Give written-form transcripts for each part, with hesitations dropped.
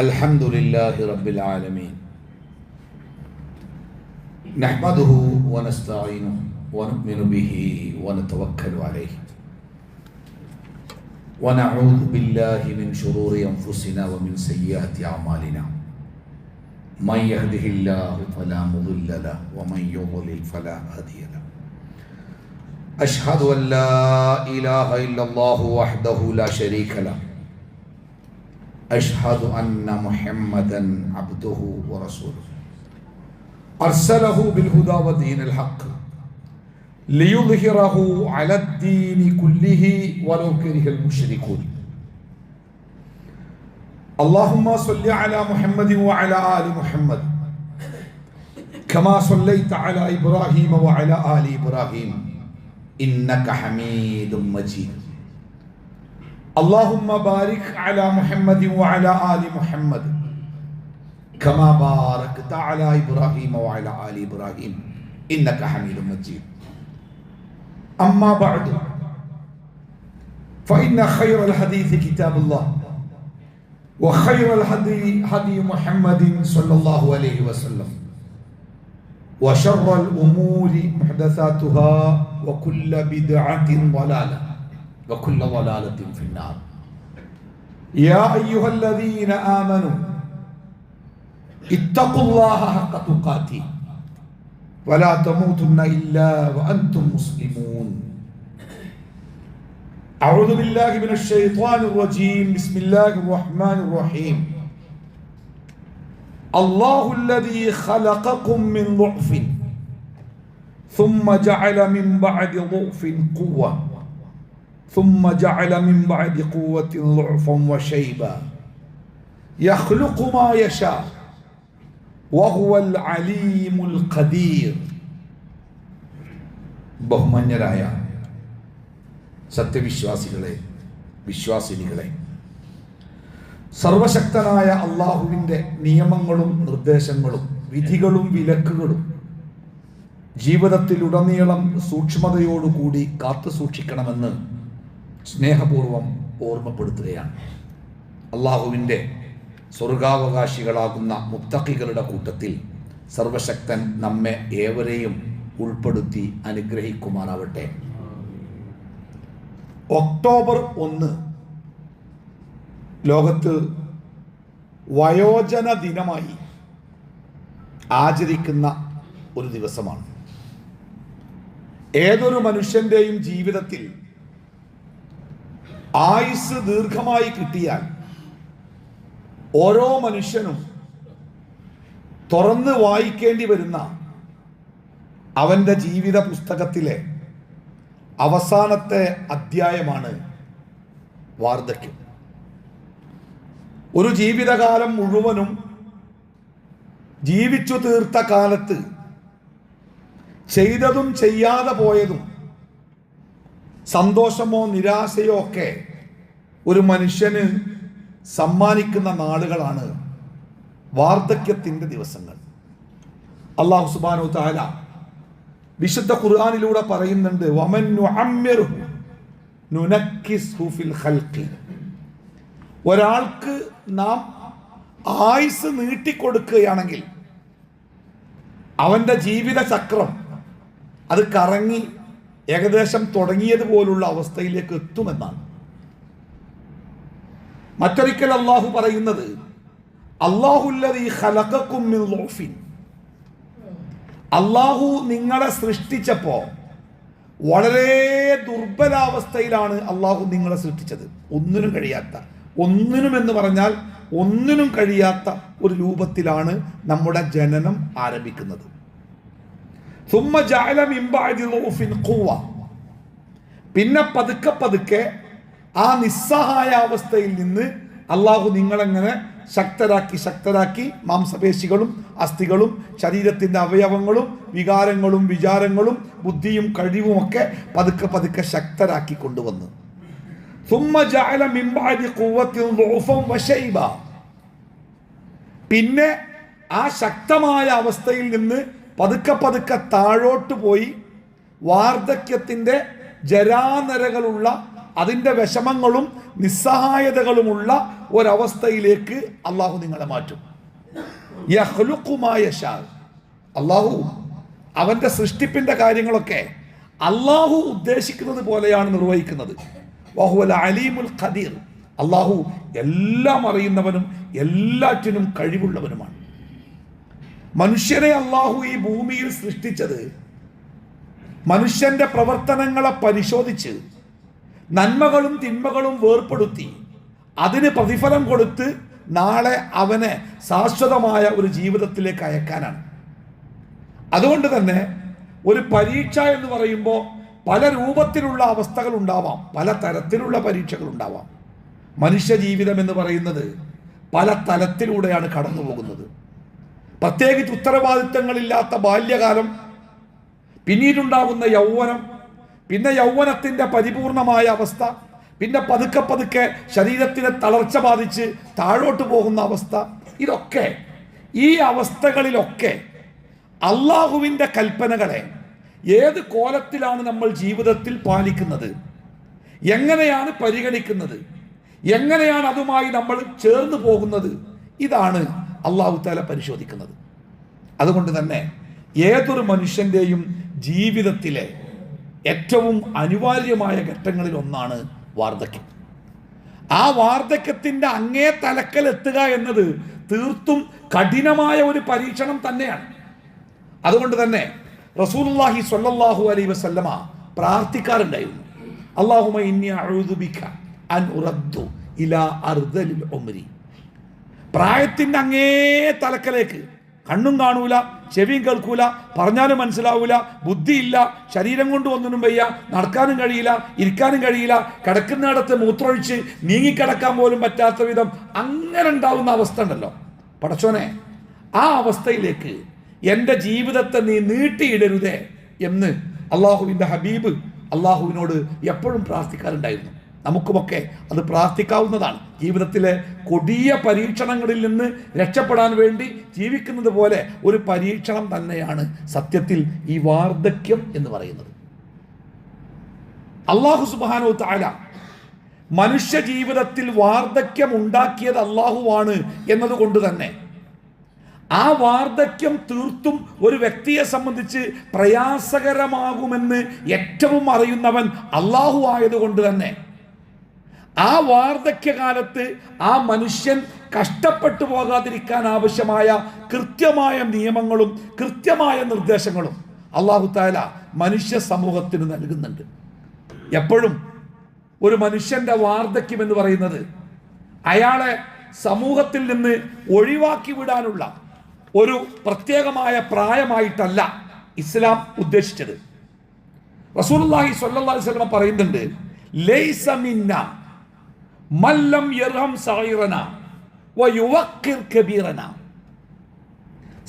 الحمد لله رب العالمين نحمده ونستعينه ونؤمن به ونتوكل عليه ونعوذ بالله من شرور أنفسنا ومن سيئات أعمالنا من يهده الله فلا مضل له ومن يضلل فلا هادي له أشهد أن لا إله إلا الله وحده لا شريك له أشهد أن محمدا عبده ورسوله أرسله بالهدى ودين الحق ليظهره على الدين كله ولو كره المشركون اللهم صل على محمد وعلى آل محمد كما صليت على إبراهيم وعلى آل إبراهيم إنك حميد مجيد اللهم بارك على محمد وعلى آل محمد كما باركت على إبراهيم وعلى آل إبراهيم إنك حميد مجيد أما بعد فإن خير الحديث كتاب الله وخير الهدي هدي محمد صلى الله عليه وسلم وشر الأمور محدثاتها وكل بدعة ضلالة وكل ضلالة في النار يا أيها الذين آمنوا اتقوا الله حق تقاته ولا تموتن إلا وأنتم مسلمون أعوذ بالله من الشيطان الرجيم بسم الله الرحمن الرحيم الله الذي خلقكم من ضعف ثم جعل من بعد ضعف قوة ثم جعل من بعد قوة ضعفا وشيبا يخلق ما يشاء وهو العليم القدير ബഹുമാന്യരായ സത്യവിശ്വാസികളെ വിശ്വാസിനികളെ സർവശക്തനായ അള്ളാഹുവിൻ്റെ നിയമങ്ങളും നിർദ്ദേശങ്ങളും വിധികളും വിലക്കുകളും ജീവിതത്തിലുടനീളം സൂക്ഷ്മതയോടുകൂടി കാത്തു സൂക്ഷിക്കണമെന്ന് സ്നേഹപൂർവം ഓർമ്മപ്പെടുത്തുകയാണ്. അള്ളാഹുവിൻ്റെ സ്വർഗാവകാശികളാകുന്ന മുത്തഖികളുടെ കൂട്ടത്തിൽ സർവശക്തൻ നമ്മെ ഏവരെയും ഉൾപ്പെടുത്തി അനുഗ്രഹിക്കുമാറാവട്ടെ. ഒക്ടോബർ 1 ലോകത്ത് വയോജന ദിനമായി ആചരിക്കുന്ന ഒരു ദിവസമാണ്. ഏതൊരു മനുഷ്യൻ്റെയും ജീവിതത്തിൽ ആയുസ് ദീർഘമായി കിട്ടിയാൽ ഓരോ മനുഷ്യനും തുറന്ന് വായിക്കേണ്ടി വരുന്ന അവൻ്റെ ജീവിത പുസ്തകത്തിലെ അവസാനത്തെ അധ്യായമാണ് വാർദ്ധക്യം. ഒരു ജീവിതകാലം മുഴുവനും ജീവിച്ചു തീർത്ത കാലത്ത് ചെയ്തതും ചെയ്യാതെ പോയതും സന്തോഷമോ നിരാശയോ ഒക്കെ ഒരു മനുഷ്യന് സമ്മാനിക്കുന്ന നാളുകളാണ് വാർദ്ധക്യത്തിൻ്റെ ദിവസങ്ങൾ. അല്ലാഹു സുബ്ഹാനഹു തആല വിശുദ്ധ ഖുർആനിലൂടെ പറയുന്നുണ്ട്, വമൻ നുഅമ്മിറുഹു നുനക്കിസ്ഹു ഫിൽ ഖൽഖി. ഒരാൾക്ക് നാം ആയുസ് നീട്ടിക്കൊടുക്കുകയാണെങ്കിൽ അവൻ്റെ ജീവിത ചക്രം അത് കറങ്ങി ഏകദേശം തുടങ്ങിയതുപോലുള്ള അവസ്ഥയിലേക്ക് എത്തുമെന്നാണ്. മറ്റൊരിക്കൽ അള്ളാഹു പറയുന്നത്, അല്ലാഹുല്ലദീ ഖലഖകും മിൻ ളുഅഫിൻ. അള്ളാഹു നിങ്ങളെ സൃഷ്ടിച്ചപ്പോൾ വളരെ ദുർബലാവസ്ഥയിലാണ് അള്ളാഹു നിങ്ങളെ സൃഷ്ടിച്ചത്. ഒന്നിനും എന്ന് പറഞ്ഞാൽ ഒന്നിനും കഴിയാത്ത ഒരു രൂപത്തിലാണ് നമ്മുടെ ജനനം ആരംഭിക്കുന്നത്. സുമ്മ ജഅല മിൻ ബഅദി ളുഅഫിൻ ഖുവ്വ. പിന്നെ പതുക്കെ ആ നിസ്സഹായ അവസ്ഥയിൽ നിന്ന് അള്ളാഹു നിങ്ങളെങ്ങനെ ശക്തരാക്കി മാംസപേശികളും അസ്ഥികളും ശരീരത്തിൻ്റെ അവയവങ്ങളും വികാരങ്ങളും വിചാരങ്ങളും ബുദ്ധിയും കഴിവുമൊക്കെ പതുക്കെ ശക്തരാക്കി കൊണ്ടുവന്നു. സുമ്മ ജഅല മിൻ ബഅദി ഖുവ്വത്തിൻ ളുഅഫൻ വശൈബ. പിന്നെ ആ ശക്തമായ അവസ്ഥയിൽ നിന്ന് പതുക്കെ താഴോട്ട് പോയി വാർദ്ധക്യത്തിൻ്റെ ജരാനരകളുള്ള അതിൻ്റെ വിഷമങ്ങളും നിസ്സഹായതകളുമുള്ള ഒരവസ്ഥയിലേക്ക് അള്ളാഹു നിങ്ങളെ മാറ്റും. യഖ്ലുഖു മാ യശാ. അള്ളാഹു അവൻ്റെ സൃഷ്ടിപ്പിൻ്റെ കാര്യങ്ങളൊക്കെ അള്ളാഹു ഉദ്ദേശിക്കുന്നത് പോലെയാണ് നിർവഹിക്കുന്നത്. വഹുവൽ അലീമുൽ ഖദീർ. അള്ളാഹു എല്ലാം അറിയുന്നവനും എല്ലാറ്റിനും കഴിവുള്ളവനുമാണ്. മനുഷ്യരെ അള്ളാഹു ഈ ഭൂമിയിൽ സൃഷ്ടിച്ചത് മനുഷ്യന്റെ പ്രവർത്തനങ്ങളെ പരിശോധിച്ച് നന്മകളും തിന്മകളും വേർപ്പെടുത്തി അതിന് പ്രതിഫലം കൊടുത്ത് നാളെ അവനെ ശാശ്വതമായ ഒരു ജീവിതത്തിലേക്ക് അയക്കാനാണ്. അതുകൊണ്ട് തന്നെ ഒരു പരീക്ഷ എന്ന് പറയുമ്പോൾ പല രൂപത്തിലുള്ള അവസ്ഥകൾ ഉണ്ടാവാം, പല തരത്തിലുള്ള പരീക്ഷകൾ ഉണ്ടാവാം. മനുഷ്യ ജീവിതം എന്ന് പറയുന്നത് പല തലത്തിലൂടെയാണ് കടന്നു പോകുന്നത്. പ്രത്യേകിച്ച് ഉത്തരവാദിത്തങ്ങളില്ലാത്ത ബാല്യകാലം, പിന്നീടുണ്ടാകുന്ന യൗവനം, പിന്നെ യൗവനത്തിൻ്റെ പരിപൂർണമായ അവസ്ഥ, പിന്നെ പതുക്കെ പതുക്കെ ശരീരത്തിന് തളർച്ച ബാധിച്ച് താഴോട്ട് പോകുന്ന അവസ്ഥ. ഇതൊക്കെ ഈ അവസ്ഥകളിലൊക്കെ അള്ളാഹുവിൻ്റെ കൽപ്പനകളെ ഏത് കോലത്തിലാണ് നമ്മൾ ജീവിതത്തിൽ പാലിക്കുന്നത്, എങ്ങനെയാണ് പരിഗണിക്കുന്നത്, എങ്ങനെയാണ് അതുമായി നമ്മൾ ചേർന്ന് പോകുന്നത്, ഇതാണ് അള്ളാഹു തആല പരിശോധിക്കുന്നത്. അതുകൊണ്ട് തന്നെ ഏതൊരു മനുഷ്യൻ്റെയും ജീവിതത്തിലെ ഏറ്റവും അനിവാര്യമായ ഘട്ടങ്ങളിൽ ഒന്നാണ് വാർദ്ധക്യം. ആ വാർദ്ധക്യത്തിൻ്റെ അങ്ങേ തലക്കലെത്തുക എന്നത് തീർത്തും കഠിനമായ ഒരു പരീക്ഷണം തന്നെയാണ്. അതുകൊണ്ട് തന്നെ റസൂലുള്ളാഹി സ്വല്ലല്ലാഹു അലൈഹി വസല്ലമ പ്രാർത്ഥിക്കാറുണ്ടായിരുന്നു, അല്ലാഹുമ്മ ഇന്നി അഊദു ബിക അൻ ഉറദ്ദു ഇലാ അർദലിൽ ഉംരി. പ്രായത്തിൻ്റെ അങ്ങേ തലക്കലേക്ക്, കണ്ണും കാണൂല, ചെവിയും കേൾക്കൂല, പറഞ്ഞാലും മനസ്സിലാവൂല, ബുദ്ധിയില്ല, ശരീരം കൊണ്ട് ഒന്നിനും വയ്യ, നടക്കാനും കഴിയില്ല, ഇരിക്കാനും കഴിയില്ല, കിടക്കുന്നിടത്ത് മൂത്രമൊഴിച്ച് നീങ്ങിക്കിടക്കാൻ പോലും പറ്റാത്ത വിധം അങ്ങനെ ഉണ്ടാവുന്ന അവസ്ഥ ഉണ്ടല്ലോ. പടച്ചോനെ, ആ അവസ്ഥയിലേക്ക് എൻ്റെ ജീവിതത്തെ നീ നീട്ടിയിടരുതേ എന്ന് അള്ളാഹുവിൻ്റെ ഹബീബ് അള്ളാഹുവിനോട് എപ്പോഴും പ്രാർത്ഥിക്കാറുണ്ടായിരുന്നു. നമുക്കുമൊക്കെ അത് പ്രാർത്ഥിക്കാവുന്നതാണ്. ജീവിതത്തിലെ കൊടിയ പരീക്ഷണങ്ങളിൽ നിന്ന് രക്ഷപ്പെടാൻ വേണ്ടി ജീവിക്കുന്നത് പോലെ ഒരു പരീക്ഷണം തന്നെയാണ് സത്യത്തിൽ ഈ വാർദ്ധക്യം എന്ന് പറയുന്നത്. അല്ലാഹു സുബ്ഹാനഹു വ തആല മനുഷ്യ ജീവിതത്തിൽ വാർദ്ധക്യം ഉണ്ടാക്കിയത് അല്ലാഹുവാണ് എന്നതുകൊണ്ട് തന്നെ ആ വാർദ്ധക്യം തീർത്തും ഒരു വ്യക്തിയെ സംബന്ധിച്ച് പ്രയാസകരമാകുമെന്ന് ഏറ്റവും അറിയുന്നവൻ അല്ലാഹു ആയതുകൊണ്ട് തന്നെ ആ വാർദ്ധക്യകാലത്ത് ആ മനുഷ്യൻ കഷ്ടപ്പെട്ടു പോകാതിരിക്കാൻ ആവശ്യമായ കൃത്യമായ നിയമങ്ങളും കൃത്യമായ നിർദ്ദേശങ്ങളും അല്ലാഹു തആല മനുഷ്യ സമൂഹത്തിന് നൽകുന്നുണ്ട്. എപ്പോഴും ഒരു മനുഷ്യന്റെ വാർദ്ധക്യം എന്ന് പറയുന്നത് അയാളെ സമൂഹത്തിൽ നിന്ന് ഒഴിവാക്കി വിടാനുള്ള ഒരു പ്രത്യേകമായ പ്രായമായിട്ടല്ല ഇസ്ലാം ഉദ്ദേശിച്ചത്. റസൂലുള്ളാഹി സ്വല്ലല്ലാഹു അലൈഹി വസല്ലം പറയുന്നുണ്ട്, ലൈസ മിന്ന മല്ലം യർഹം സഗീറന വയുവഖിർ കബീറന.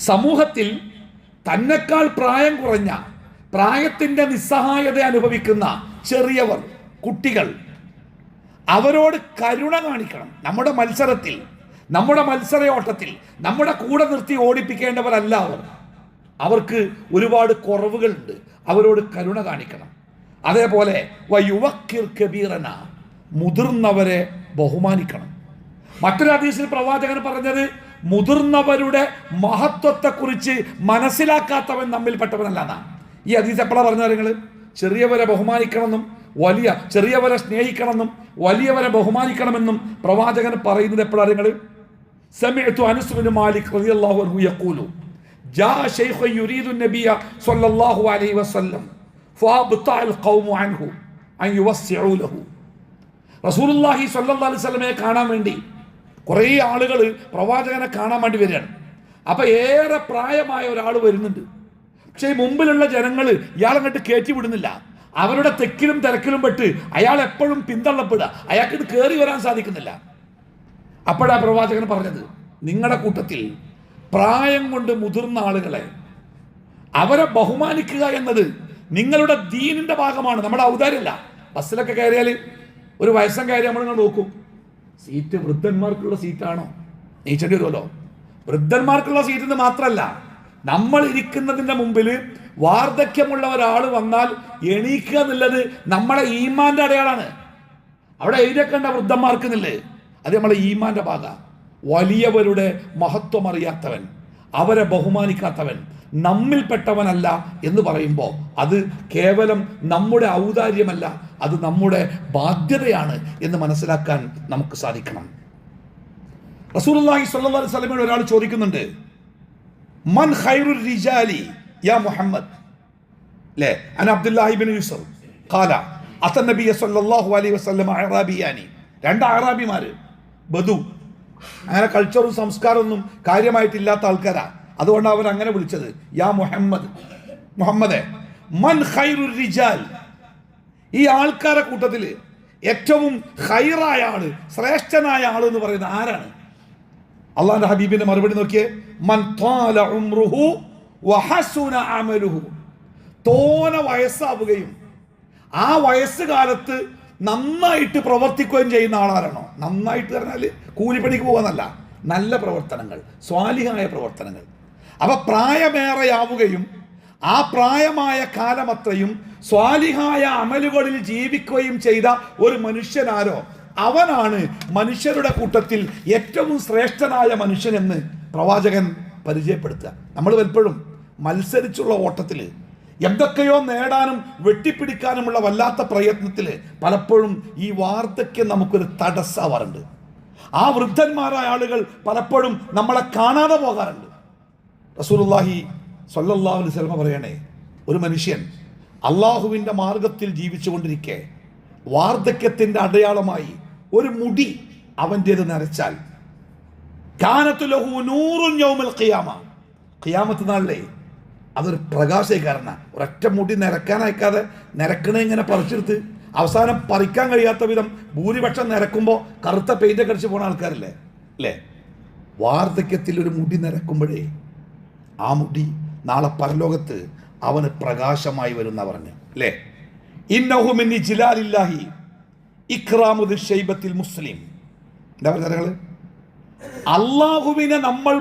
സമൂഹത്തിൽ തന്നെക്കാൾ പ്രായം കുറഞ്ഞ, പ്രായത്തിൻ്റെ നിസ്സഹായത അനുഭവിക്കുന്ന ചെറിയവർ, കുട്ടികൾ, അവരോട് കരുണ കാണിക്കണം. നമ്മുടെ മത്സരത്തിൽ, നമ്മുടെ മത്സരയോട്ടത്തിൽ നമ്മുടെ കൂടെ നിർത്തി ഓടിപ്പിക്കേണ്ടവരല്ല അവർ. അവർക്ക് ഒരുപാട് കുറവുകളുണ്ട്, അവരോട് കരുണ കാണിക്കണം. അതേപോലെ വയുവഖിർ കബീറന, മുതിർന്നവരെ ബഹുമാനിക്കണം. മറ്റൊരു ഹദീസിൽ പ്രവാചകൻ പറഞ്ഞത്, മുതിർന്നവരുടെ മഹത്വത്തെക്കുറിച്ച് മനസ്സിലാക്കാത്തവൻ നമ്മിൽപ്പെട്ടവനല്ല എന്നാണ്. ഈ ഹദീസ് എപ്പോഴാണ് പറഞ്ഞത്? നിങ്ങൾ ചെറിയവരെ ബഹുമാനിക്കണമെന്നും ചെറിയവരെ സ്നേഹിക്കണമെന്നും വലിയവരെ ബഹുമാനിക്കണമെന്നും പ്രവാചകൻ പറയുന്നത് എപ്പോഴാണ്? നിങ്ങൾ സമിഅ്തു അനസ് ബിൻ മാലിക് റളിയല്ലാഹു അൻഹു യഖൂലു ജാഅ ശൈഖുൻ യുരീദു നബിയ സ്വല്ലല്ലാഹു അലൈഹി വസല്ലം ഫഅബ്തഅൽ ഖൗമു അൻഹു അൻ യുവസ്സിഉ ലഹു. റസൂലുള്ളാഹി സ്വല്ലല്ലാഹു അലൈഹി വസല്ലമയെ കാണാൻ വേണ്ടി കുറേ ആളുകൾ പ്രവാചകനെ കാണാൻ വേണ്ടി വരികയാണ്. അപ്പം ഏറെ പ്രായമായ ഒരാൾ വരുന്നുണ്ട്. പക്ഷേ ഈ മുമ്പിലുള്ള ജനങ്ങൾ ഇയാളങ്ങോട്ട് കയറ്റി വിടുന്നില്ല. അവരുടെ തെക്കിലും തിരക്കിലും പെട്ട് അയാൾ എപ്പോഴും പിന്തള്ളപ്പെടുക, അയാൾക്ക് ഇത് കയറി വരാൻ സാധിക്കുന്നില്ല. അപ്പോഴാ പ്രവാചകൻ പറഞ്ഞത്, നിങ്ങളുടെ കൂട്ടത്തിൽ പ്രായം കൊണ്ട് മുതിർന്ന ആളുകളെ അവരെ ബഹുമാനിക്കുക എന്നത് നിങ്ങളുടെ ദീനിന്റെ ഭാഗമാണ്, നമ്മുടെ ഔദാര്യമല്ല. ബസ്സിലൊക്കെ കയറിയാൽ ഒരു വയസ്സം കയറി നമ്മളിങ്ങനെ നോക്കും, സീറ്റ് വൃദ്ധന്മാർക്കുള്ള സീറ്റാണോ, നീച്ചേണ്ടി വരുമല്ലോ. വൃദ്ധന്മാർക്കുള്ള സീറ്റ് മാത്രമല്ല, നമ്മൾ ഇരിക്കുന്നതിൻ്റെ മുമ്പിൽ വാർദ്ധക്യമുള്ള ഒരാൾ വന്നാൽ എണീക്കുക എന്നുള്ളത് നമ്മളെ ഈമാന്റെ അടയാളാണ്. അവിടെ എഴുതിയൊക്കെ വൃദ്ധന്മാർക്കുന്നില്ലേ, അത് നമ്മളെ ഈമാന്റെ ഭാഗ. വലിയവരുടെ മഹത്വം അറിയാത്തവൻ, അവരെ ബഹുമാനിക്കാത്തവൻ നമ്മിൽപ്പെട്ടവനല്ല എന്ന് പറയുമ്പോൾ അത് കേവലം നമ്മുടെ ഔദാര്യമല്ല, അത് നമ്മുടെ ബാധ്യതയാണ് എന്ന് മനസ്സിലാക്കാൻ നമുക്ക് സാധിക്കണം. റസൂലുള്ളാഹി സ്വല്ലല്ലാഹു അലൈഹി വസല്ലമയോട് ഒരാൾ ചോദിക്കുന്നുണ്ട്, മൻ ഖൈറുർ റിജാലി യാ മുഹമ്മദ്, അല്ലേ? അന അബ്ദുല്ലാഹി ഇബ്നു യൂസഫ് ഖാല അത നബിയ സ്വല്ലല്ലാഹു അലൈഹി വസല്ലമ അറാബിയാനി. രണ്ട് അറാബിമാര്, ബദു, അങ്ങനെ കൾച്ചറും സംസ്കാരമൊന്നും കാര്യമായിട്ടില്ലാത്ത ആൾക്കാരാ. അതുകൊണ്ട് അവർ അങ്ങനെ വിളിച്ചത് യാ മുഹമ്മദ്, മുഹമ്മദേ. മൻ ഖൈറുർ റിജാൽ, ഈ ആൾക്കാരെ കൂട്ടത്തിൽ ഏറ്റവും ഖൈറായ ആള്, ശ്രേഷ്ഠനായ ആള് എന്ന് പറയുന്നത് ആരാണ്? അള്ളാഹുവിന്റെ ഹബീബിന്റെ മറുപടി നോക്കിയേ, മൻ ത്വാല ഉംറുഹു വഹസുന അമലുഹു. തോന വയസ്സാവുകയും ആ വയസ്സുകാലത്ത് നന്നായിട്ട് പ്രവർത്തിക്കുകയും ചെയ്യുന്ന ആളാരാണോ? നന്നായിട്ട് പറഞ്ഞാൽ കൂലിപ്പണിക്ക് പോകാന്നല്ല, നല്ല പ്രവർത്തനങ്ങൾ, സ്വാലിഹായ പ്രവർത്തനങ്ങൾ. അപ്പൊ പ്രായമേറെയാവുകയും ആ പ്രായമായ കാലമത്രയും സ്വാലിഹായ അമലുകളിൽ ജീവിക്കുകയും ചെയ്ത ഒരു മനുഷ്യനാരോ അവനാണ് മനുഷ്യരുടെ കൂട്ടത്തിൽ ഏറ്റവും ശ്രേഷ്ഠനായ മനുഷ്യനെന്ന് പ്രവാചകൻ പരിചയപ്പെടുത്തുക. നമ്മൾ പലപ്പോഴും മത്സരിച്ചുള്ള ഓട്ടത്തിൽ എന്തൊക്കെയോ നേടാനും വെട്ടിപ്പിടിക്കാനുമുള്ള വല്ലാത്ത പ്രയത്നത്തിൽ പലപ്പോഴും ഈ വാർദ്ധക്യം നമുക്കൊരു തടസ്സമാവാറുണ്ട്. ആ വൃദ്ധന്മാരായ ആളുകൾ പലപ്പോഴും നമ്മളെ കാണാതെ പോകാറുണ്ട്. റസൂലുള്ളാഹി സ്വല്ലല്ലാഹു അലൈഹി വസല്ലം പറയണേ, ഒരു മനുഷ്യൻ അള്ളാഹുവിൻ്റെ മാർഗത്തിൽ ജീവിച്ചുകൊണ്ടിരിക്കെ വാർദ്ധക്യത്തിൻ്റെ അടയാളമായി ഒരു മുടി അവൻ്റേത് നരച്ചാൽ കാനത്തു ലഹു നൂറുൻ യൗമൽ ഖിയാമ, ഖിയാമത്ത് നാളിലെ അതൊരു പ്രകാശകാരന. ഒരൊറ്റ മുടി നിരക്കാനയക്കാതെ നിരക്കണ ഇങ്ങനെ പറിച്ചെടുത്ത് അവസാനം പറിക്കാൻ കഴിയാത്ത വിധം ഭൂരിപക്ഷം നിരക്കുമ്പോൾ കറുത്ത പെയിൻ്റൊക്കെ അടിച്ച് പോകുന്ന ആൾക്കാരല്ലേ, അല്ലേ? വാർദ്ധക്യത്തിൽ ഒരു മുടി നിരക്കുമ്പോഴേ ആ മുടി നാളെ പരലോകത്ത് അവന് പ്രകാശമായി വരുന്ന പറഞ്ഞു, അല്ലേ? ഇന്നഹു മിൻ ജിലാലില്ലാഹി ഇക്റാമുദ് ഷൈബത്തിൽ മുസ്ലിം. എന്താ പറയുക? അള്ളാഹുവിനെ നമ്മൾ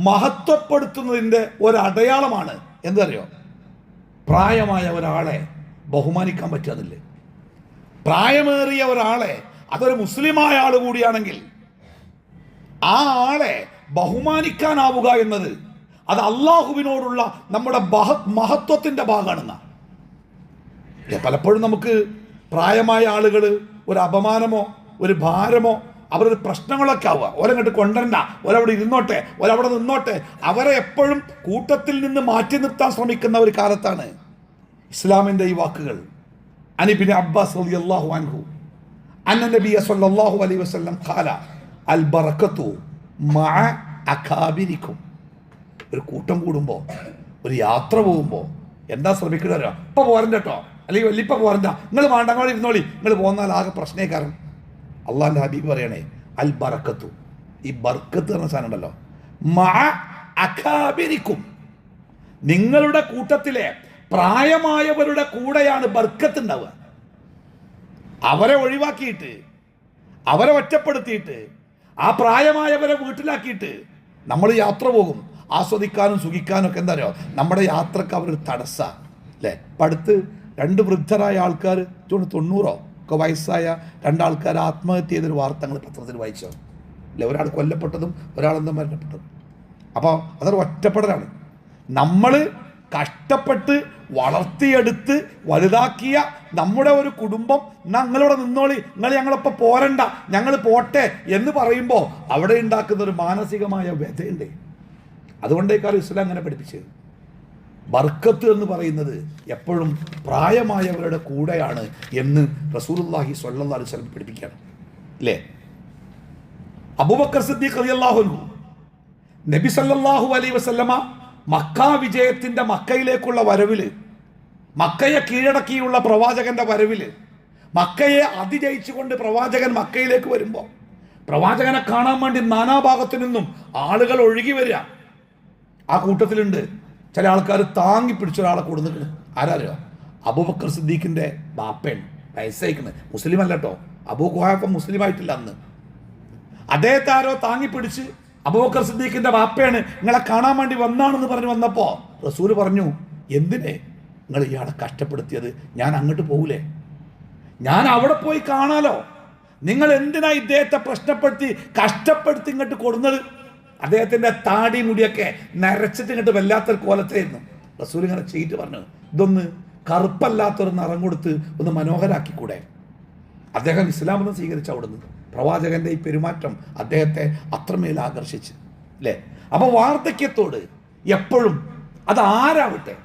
മഹത്വപ്പെടുത്തുന്നതിൻ്റെ ഒരടയാളമാണ് എന്തറിയോ? പ്രായമായ ഒരാളെ ബഹുമാനിക്കാൻ പറ്റാതില്ലേ? പ്രായമേറിയ ഒരാളെ, അതൊരു മുസ്ലിമായ ആൾ കൂടിയാണെങ്കിൽ ആ ആളെ ബഹുമാനിക്കാനാവുക എന്നത് അത് അള്ളാഹുവിനോടുള്ള നമ്മുടെ മഹത്വത്തിൻ്റെ ഭാഗമാണെന്ന. പലപ്പോഴും നമുക്ക് പ്രായമായ ആളുകൾ ഒരു അപമാനമോ ഒരു ഭാരമോ അവരൊരു പ്രശ്നങ്ങളൊക്കെ ആവുക, ഓരങ്ങോട്ട് കൊണ്ടുവരണ്ട, ഒരവിടെ ഇരുന്നോട്ടെ, ഒരവിടെ നിന്നോട്ടെ, അവരെ എപ്പോഴും കൂട്ടത്തിൽ നിന്ന് മാറ്റി നിർത്താൻ ശ്രമിക്കുന്ന ഒരു കാലത്താണ് ഇസ്ലാമിൻ്റെ ഈ വാക്കുകൾ. അനിബിൻ അബ്ബാസ് റളിയല്ലാഹു അൻഹു അന്ന നബിയ സ്വല്ലല്ലാഹു അലൈഹി വസല്ലം ഖാല അൽ ബറകത്തു മഅ അകാബിരിക്കും. ഒരു കൂട്ടം കൂടുമ്പോൾ, ഒരു യാത്ര പോകുമ്പോൾ എന്താ ശ്രമിക്കണോ? ഇപ്പം പോരണ്ട കേട്ടോ, അല്ലെങ്കിൽ വലിയപ്പ പോരണ്ട, നിങ്ങൾ വേണ്ടങ്ങോട് ഇരുന്നോളി, നിങ്ങൾ പോന്നാൽ ആകെ പ്രശ്നേക്കാരം. അള്ളാഹിൻ്റെ ഹബീബ് പറയണേ, അൽ ബറക്കത്തു, ഈ ബർക്കത്ത് എന്ന സാധനം ഉണ്ടല്ലോ, മഅ അകാബിരിക്കും, നിങ്ങളുടെ കൂട്ടത്തിലെ പ്രായമായവരുടെ കൂടെയാണ് ബർക്കത്ത് ഉണ്ടാവുക. അവരെ ഒഴിവാക്കിയിട്ട്, അവരെ ഒറ്റപ്പെടുത്തിയിട്ട്, ആ പ്രായമായവരെ വീട്ടിലാക്കിയിട്ട് നമ്മൾ യാത്ര പോകും. ആസ്വദിക്കാനും സുഖിക്കാനും ഒക്കെ എന്താ പറയുക, നമ്മുടെ യാത്രക്ക് അവരൊരു തടസ്സമാണ്, അല്ലേ? ഇപ്പം അടുത്ത് രണ്ട് വൃദ്ധരായ ആൾക്കാർ, 90 ഒക്കെ വയസ്സായ രണ്ടാൾക്കാർ ആത്മഹത്യ ചെയ്തൊരു വാർത്തകൾ പത്രത്തിൽ വായിച്ചോ, അല്ലേ? ഒരാൾ കൊല്ലപ്പെട്ടതും ഒരാളെന്തും മരണപ്പെട്ടതും. അപ്പോൾ അതൊരു ഒറ്റപ്പെടലാണ്. നമ്മൾ കഷ്ടപ്പെട്ട് വളർത്തിയെടുത്ത് വലുതാക്കിയ നമ്മുടെ ഒരു കുടുംബം, ഞങ്ങളിവിടെ നിന്നോളി, നിങ്ങൾ ഞങ്ങളിപ്പോൾ പോരണ്ട, ഞങ്ങൾ പോട്ടെ എന്ന് പറയുമ്പോൾ അവിടെ ഉണ്ടാക്കുന്ന ഒരു മാനസികമായ വ്യഥയുണ്ട്. അതുകൊണ്ടേക്കാളും ഇസ്ലാം അങ്ങനെ പഠിപ്പിച്ചത്. ബർക്കത്ത് എന്ന് പറയുന്നത് എപ്പോഴും പ്രായമായവരുടെ കൂടെയാണ് എന്ന് റസൂലുള്ളാഹി സ്വല്ലല്ലാഹു അലൈഹി വസല്ലം പഠിപ്പിക്കുകയാണ്, അല്ലേ? അബൂബക്കർ സിദ്ദീഖ് റളിയല്ലാഹു അൻഹു നബി സല്ലല്ലാഹു അലൈഹി വസല്ലമ മക്ക വിജയത്തിൻ്റെ മക്കയിലേക്കുള്ള വരവില്, മക്കയെ കീഴടക്കിയുള്ള പ്രവാചകന്റെ വരവില്, മക്കയെ അതിജയിച്ചുകൊണ്ട് പ്രവാചകൻ മക്കയിലേക്ക് വരുമ്പോൾ പ്രവാചകനെ കാണാൻ വേണ്ടി നാനാഭാഗത്തു നിന്നും ആളുകൾ ഒഴുകി വരിക. ആ കൂട്ടത്തിലുണ്ട് ചില ആൾക്കാർ താങ്ങി പിടിച്ച ഒരാളെ കൊടുത്തിട്ടുണ്ട്. ആരാ? അബൂബക്കർ സിദ്ദീഖിൻ്റെ ബാപ്പൻ, വയസ്സയക്കുന്നത്, മുസ്ലിം അല്ല കേട്ടോ, അബൂ ഖുഹാഫ മുസ്ലിം ആയിട്ടില്ല അന്ന്. അദ്ദേഹത്തെ ആരോ താങ്ങി പിടിച്ച്, അബൂബക്കർ സിദ്ദീഖിൻ്റെ ബാപ്പയാണ്, നിങ്ങളെ കാണാൻ വേണ്ടി വന്നാണെന്ന് പറഞ്ഞ് വന്നപ്പോൾ റസൂല് പറഞ്ഞു, എന്തിനെ നിങ്ങൾ ഇയാളെ കഷ്ടപ്പെടുത്തിയത്? ഞാൻ അങ്ങോട്ട് പോകൂലേ, ഞാൻ അവിടെ പോയി കാണാലോ, നിങ്ങൾ എന്തിനാ ഇദ്ദേഹത്തെ പ്രശ്നപ്പെടുത്തി കഷ്ടപ്പെടുത്തി ഇങ്ങോട്ട് കൊടുന്നത്? അദ്ദേഹത്തിൻ്റെ താടി മുടിയൊക്കെ നരച്ചിട്ട് ഇങ്ങോട്ട് വല്ലാത്തൊരു കോലത്തായിരുന്നു. റസൂൽ ഇങ്ങനെ ചെയ്തിട്ട് പറഞ്ഞു, ഇതൊന്ന് കറുപ്പല്ലാത്തൊരു നിറം കൊടുത്ത് ഒന്ന് മനോഹരാക്കിക്കൂടെ? അദ്ദേഹം ഇസ്ലാമൊന്ന് സ്വീകരിച്ച അവിടുന്ന് പ്രവാചകന്റെ ഈ പെരുമാറ്റം അദ്ദേഹത്തെ അത്രമേൽ ആകർഷിച്ച് അല്ലേ. അപ്പൊ വാർദ്ധക്യത്തോട് എപ്പോഴും അത് ആരാവട്ടെ,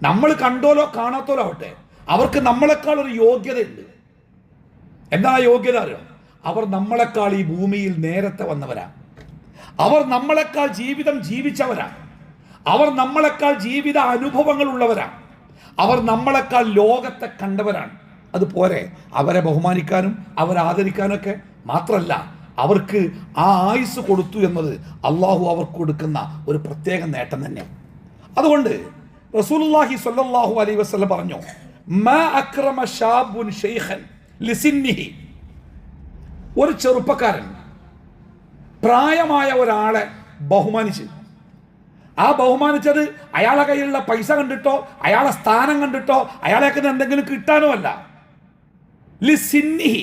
നമ്മൾ കണ്ടോലോ കാണാത്തോലോ ആവട്ടെ, അവർക്ക് നമ്മളെക്കാൾ ഒരു യോഗ്യതയുണ്ട്. എന്താണ് യോഗ്യത അറിയോ? അവർ നമ്മളെക്കാൾ ഈ ഭൂമിയിൽ നേരത്തെ വന്നവരാ, അവർ നമ്മളെക്കാൾ ജീവിതം ജീവിച്ചവരാ, അവർ നമ്മളെക്കാൾ ജീവിത അനുഭവങ്ങൾ ഉള്ളവരാ, അവർ നമ്മളെക്കാൾ ലോകത്തെ കണ്ടവരാണ്. അതുപോലെ അവരെ ബഹുമാനിക്കാനും അവരെ ആദരിക്കാനൊക്കെ മാത്രമല്ല, അവർക്ക് ആ ആയുസ് കൊടുത്തു എന്നത് അള്ളാഹു അവർക്ക് കൊടുക്കുന്ന ഒരു പ്രത്യേക നേട്ടം തന്നെയാണ്. അതുകൊണ്ട് റസൂലുള്ളാഹി സ്വല്ലല്ലാഹു അലൈഹി വസല്ലം പറഞ്ഞു, മാ അക്രമ ശാബുൻ ശൈഖൻ ലിസിന്നിഹി. ഒരു ചെറുപ്പക്കാരൻ പ്രായമായ ഒരാളെ ബഹുമാനിച്ച്, ആ ബഹുമാനിച്ചത് അയാളെ കയ്യിലുള്ള പൈസ കണ്ടിട്ടോ അയാളെ സ്ഥാനം കണ്ടിട്ടോ അയാളെയൊക്കെ എന്തെങ്കിലും കിട്ടാനോ അല്ല. ലിസിന്നിഹി,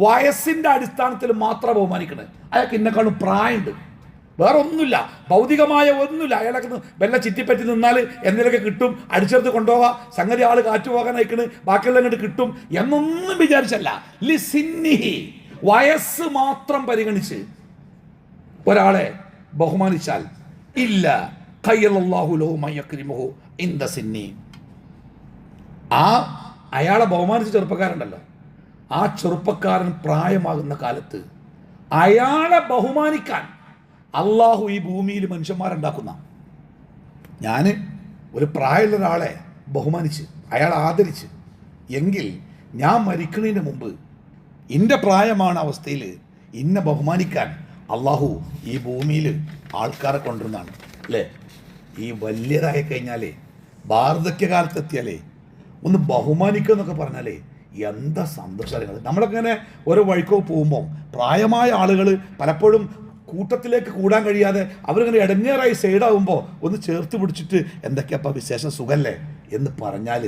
വയസ്സിന്റെ അടിസ്ഥാനത്തിൽ മാത്രം ബഹുമാനിക്കണത്. അയാൾക്ക് ഇന്നെക്കാളും പ്രായമുണ്ട്, വേറെ ഒന്നുമില്ല, ഭൗതികമായ ഒന്നുമില്ല. അയാളൊക്കെ വല്ല ചുറ്റിപ്പറ്റി നിന്നാൽ എന്തെങ്കിലുമൊക്കെ കിട്ടും, അടിച്ചെടുത്ത് കൊണ്ടുപോവാ, സംഗതി ആൾ കാറ്റുപോകാൻ അയക്കണ്, ബാക്കിയുള്ള ഇങ്ങോട്ട് കിട്ടും എന്നൊന്നും വിചാരിച്ചല്ല. ലിസിന്നിഹി, വയസ്സ് മാത്രം പരിഗണിച്ച് ഒരാളെ ബഹുമാനിച്ചാൽ ഇല്ല ഖയ്യലല്ലാഹു ലഹു മൻ യക്രിമുഹു ഇൻദ സിന്നി. ആ അയാളെ ബഹുമാനിച്ച ചെറുപ്പക്കാരുണ്ടല്ലോ, ആ ചെറുപ്പക്കാരൻ പ്രായമാകുന്ന കാലത്ത് അയാളെ ബഹുമാനിക്കാൻ അള്ളാഹു ഈ ഭൂമിയിൽ മനുഷ്യന്മാരുണ്ടാക്കുന്ന. ഞാൻ ഒരു പ്രായമുള്ള ഒരാളെ ബഹുമാനിച്ച് അയാളെ ആദരിച്ച് എങ്കിൽ ഞാൻ മരിക്കുന്നതിന് മുമ്പ് ഇൻ്റെ പ്രായമാണ് അവസ്ഥയിൽ ഇന്നെ ബഹുമാനിക്കാൻ അള്ളാഹു ഈ ഭൂമിയിൽ ആൾക്കാരെ കൊണ്ടുവരുന്നതാണ് അല്ലേ. ഈ വലിയതായി കഴിഞ്ഞാലേ, വാർദ്ധക്യകാലത്തെത്തിയാലേ ഒന്ന് ബഹുമാനിക്കുക എന്നൊക്കെ പറഞ്ഞാലേ എന്താ സന്തോഷങ്ങൾ. നമ്മളൊക്കെ ഇങ്ങനെ ഓരോ വഴിക്കോ പോകുമ്പോൾ പ്രായമായ ആളുകൾ പലപ്പോഴും കൂട്ടത്തിലേക്ക് കൂടാൻ കഴിയാതെ അവരിങ്ങനെ ഇടങ്ങേറായി സൈഡാകുമ്പോൾ ഒന്ന് ചേർത്ത് പിടിച്ചിട്ട് എന്തൊക്കെയപ്പോൾ വിശേഷം സുഖല്ലേ എന്ന് പറഞ്ഞാൽ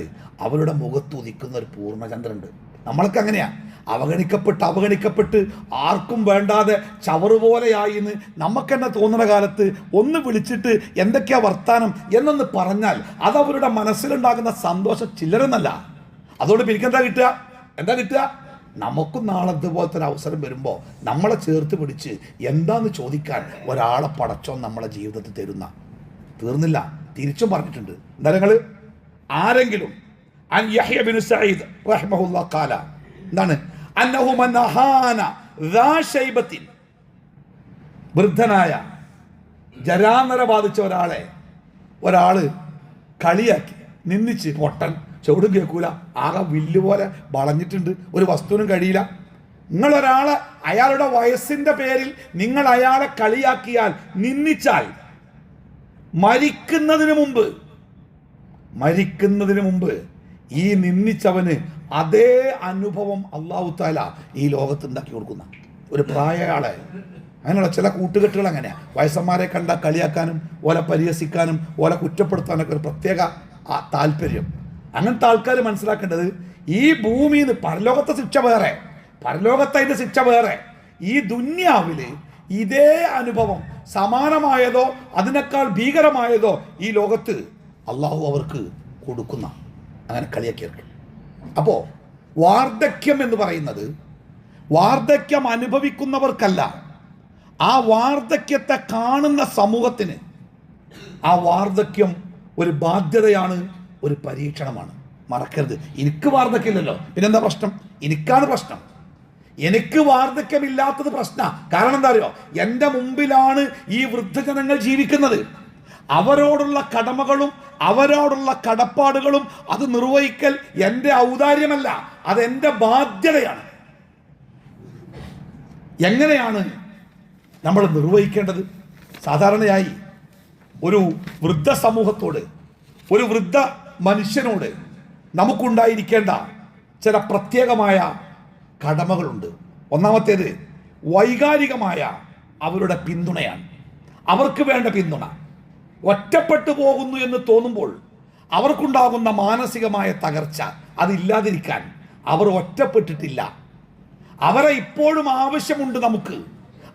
അവരുടെ മുഖത്ത് ഉദിക്കുന്ന ഒരു പൂർണ്ണചന്ദ്രനുണ്ട്. നമ്മളൊക്കെ അങ്ങനെയാ, അവഗണിക്കപ്പെട്ട് ആർക്കും വേണ്ടാതെ ചവറുപോലെയായി എന്ന് നമുക്കെന്നെ തോന്നുന്ന കാലത്ത് ഒന്ന് വിളിച്ചിട്ട് എന്തൊക്കെയാ വർത്താനം എന്നൊന്ന് പറഞ്ഞാൽ അത് അവരുടെ മനസ്സിലുണ്ടാകുന്ന സന്തോഷം ചില്ലറെന്നല്ല. അതുകൊണ്ട് പിരിക്കെന്താ കിട്ടുക? നമുക്കും നാളെ ഇതുപോലത്തെ ഒരു അവസരം വരുമ്പോൾ നമ്മളെ ചേർത്ത് പിടിച്ച് എന്താന്ന് ചോദിക്കാൻ ഒരാളെ പടച്ചോൻ നമ്മളെ ജീവിതത്തിൽ തരുന്ന. തീർന്നില്ല, തിരിച്ചും പറഞ്ഞിട്ടുണ്ട്. എന്താ നിങ്ങൾ ആരെങ്കിലും അൻ യഹ്യ ബിൻ സഈദ് റഹിമഹുല്ലാഹ് ഖാല, എന്താണ്, അന്നഹു മൻ അഹാന ദാ ശൈബത്തിൻ, വൃദ്ധനായ ജരാനര ബാധിച്ച ഒരാള് കളിയാക്കി നിന്ദിച്ച്, പൊട്ടൻ, ചുവടും കേൾക്കൂല, ആകെ വില്ല് പോലെ വളഞ്ഞിട്ടുണ്ട്, ഒരു വസ്തുവിനും കഴിയില്ല. നിങ്ങളൊരാളെ അയാളുടെ വയസ്സിന്റെ പേരിൽ നിങ്ങൾ അയാളെ കളിയാക്കിയാൽ, നിന്ദിച്ചാൽ, മരിക്കുന്നതിന് മുമ്പ് ഈ നിന്ദിച്ചവന് അതേ അനുഭവം അല്ലാഹു തആല ഈ ലോകത്ത് ഉണ്ടാക്കി കൊടുക്കുന്ന ഒരു പ്രായയാളെ. അങ്ങനെയുള്ള ചില കൂട്ടുകെട്ടുകൾ അങ്ങനെയാണ്. വയസ്സന്മാരെ കണ്ട കളിയാക്കാനും ഓലെ പരിഹസിക്കാനും ഓലെ കുറ്റപ്പെടുത്താനൊക്കെ ഒരു പ്രത്യേക താല്പര്യം. അങ്ങനത്തെ ആൾക്കാർ മനസ്സിലാക്കേണ്ടത് ഈ ഭൂമിയിൽ നിന്ന് പരലോകത്തെ ശിക്ഷ വേറെ, പരലോകത്തതിൻ്റെ ശിക്ഷ വേറെ. ഈ ദുന്യാവിൽ ഇതേ അനുഭവം സമാനമായതോ അതിനേക്കാൾ ഭീകരമായതോ ഈ ലോകത്ത് അള്ളാഹു അവർക്ക് കൊടുക്കുന്ന, അങ്ങനെ കളിയാക്കിയവർക്ക്. അപ്പോൾ വാർദ്ധക്യം എന്ന് പറയുന്നത് വാർദ്ധക്യം അനുഭവിക്കുന്നവർക്കല്ല, ആ വാർദ്ധക്യത്തെ കാണുന്ന സമൂഹത്തിന് ആ വാർദ്ധക്യം ഒരു ബാധ്യതയാണ്, ഒരു പരീക്ഷണമാണ്. മറക്കരുത്. എനിക്ക് വാർദ്ധക്യമില്ലല്ലോ, പിന്നെന്താ പ്രശ്നം? എനിക്കാണ് പ്രശ്നം. എനിക്ക് വാർദ്ധക്യമില്ലാത്തത് പ്രശ്നം. കാരണം എന്താ അറിയോ? എൻ്റെ മുമ്പിലാണ് ഈ വൃദ്ധജനങ്ങൾ ജീവിക്കുന്നത്. അവരോടുള്ള കടമകളും അവരോടുള്ള കടപ്പാടുകളും അത് നിർവഹിക്കൽ എൻ്റെ ഔദാര്യമല്ല, അതെൻ്റെ ബാധ്യതയാണ്. എങ്ങനെയാണ് നമ്മൾ നിർവഹിക്കേണ്ടത്? സാധാരണയായി ഒരു വൃദ്ധ സമൂഹത്തോട്, ഒരു വൃദ്ധ മനുഷ്യനോട് നമുക്കുണ്ടായിരിക്കേണ്ട ചില പ്രത്യേകമായ കടമകളുണ്ട്. ഒന്നാമത്തേത് വൈകാരികമായ അവരുടെ പിന്തുണയാണ്. അവർക്ക് വേണ്ട പിന്തുണ. ഒറ്റപ്പെട്ടു പോകുന്നു എന്ന് തോന്നുമ്പോൾ അവർക്കുണ്ടാകുന്ന മാനസികമായ തകർച്ച അതില്ലാതിരിക്കാൻ അവർ ഒറ്റപ്പെട്ടിട്ടില്ല. അവരെ ഇപ്പോഴും ആവശ്യമുണ്ട് നമുക്ക്.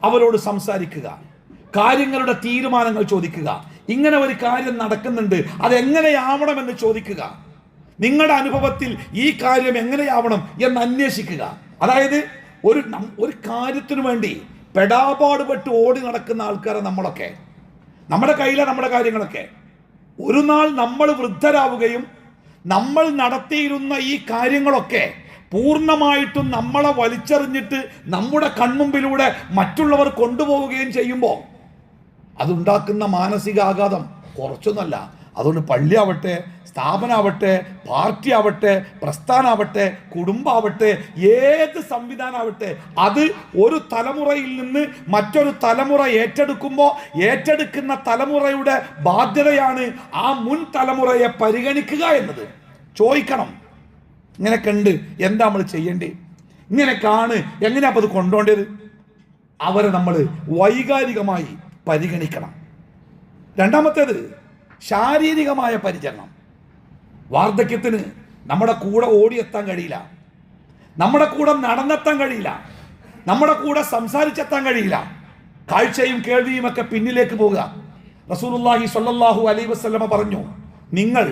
അവരോട് സംസാരിക്കുക, കാര്യങ്ങളുടെ തീരുമാനങ്ങൾ ചോദിക്കുക. ഇങ്ങനെ ഒരു കാര്യം നടക്കുന്നുണ്ട്, അതെങ്ങനെയാവണമെന്ന് ചോദിക്കുക. നിങ്ങളുടെ അനുഭവത്തിൽ ഈ കാര്യം എങ്ങനെയാവണം എന്ന് അന്വേഷിക്കുക. അതായത് ഒരു കാര്യത്തിനു വേണ്ടി പെടാപാടുപെട്ട് ഓടി നടക്കുന്ന ആൾക്കാരെ നമ്മളൊക്കെ, നമ്മുടെ കയ്യിലാണ് നമ്മുടെ കാര്യങ്ങളൊക്കെ. ഒരു നാൾ നമ്മൾ വൃദ്ധരാവുകയും നമ്മൾ നടത്തിയിരുന്ന ഈ കാര്യങ്ങളൊക്കെ പൂർണ്ണമായിട്ടും നമ്മളെ വലിച്ചെറിഞ്ഞിട്ട് നമ്മുടെ കൺമുമ്പിലൂടെ മറ്റുള്ളവർ കൊണ്ടുപോവുകയും ചെയ്യുമ്പോൾ അതുണ്ടാക്കുന്ന മാനസികാഘാതം കുറച്ചൊന്നുമല്ല. അതുകൊണ്ട് പള്ളിയാവട്ടെ, സ്ഥാപനമാവട്ടെ, പാർട്ടി ആവട്ടെ, പ്രസ്ഥാനമാവട്ടെ, കുടുംബമാവട്ടെ, ഏത് സംവിധാനമാവട്ടെ, അത് ഒരു തലമുറയിൽ നിന്ന് മറ്റൊരു തലമുറ ഏറ്റെടുക്കുന്ന തലമുറയുടെ ബാധ്യതയാണ് ആ മുൻ തലമുറയെ പരിഗണിക്കുക എന്നത്. ചോദിക്കണം, ഇങ്ങനെയൊക്കെ ഉണ്ട്, എന്താ നമ്മൾ ചെയ്യേണ്ടത്, ഇങ്ങനെയൊക്കെയാണ്, എങ്ങനെയാ അപ്പോൾ അത് കൊണ്ടുപോകേണ്ടത്? അവരെ നമ്മൾ വൈകാരികമായി പരിഗണിക്കണം. രണ്ടാമത്തേത് ശാരീരികമായ പരിചരണം. വാർദ്ധക്യത്തിന് നമ്മുടെ കൂടെ ഓടിയെത്താൻ കഴിയില്ല, നമ്മുടെ കൂടെ നടന്നെത്താൻ കഴിയില്ല, നമ്മുടെ കൂടെ സംസാരിച്ചെത്താൻ കഴിയില്ല. കാഴ്ചയും കേൾവിയും ഒക്കെ പിന്നിലേക്ക് പോകുക. റസൂലുള്ളാഹി സ്വല്ലല്ലാഹു അലൈഹി വസല്ലമ പറഞ്ഞു, നിങ്ങൾ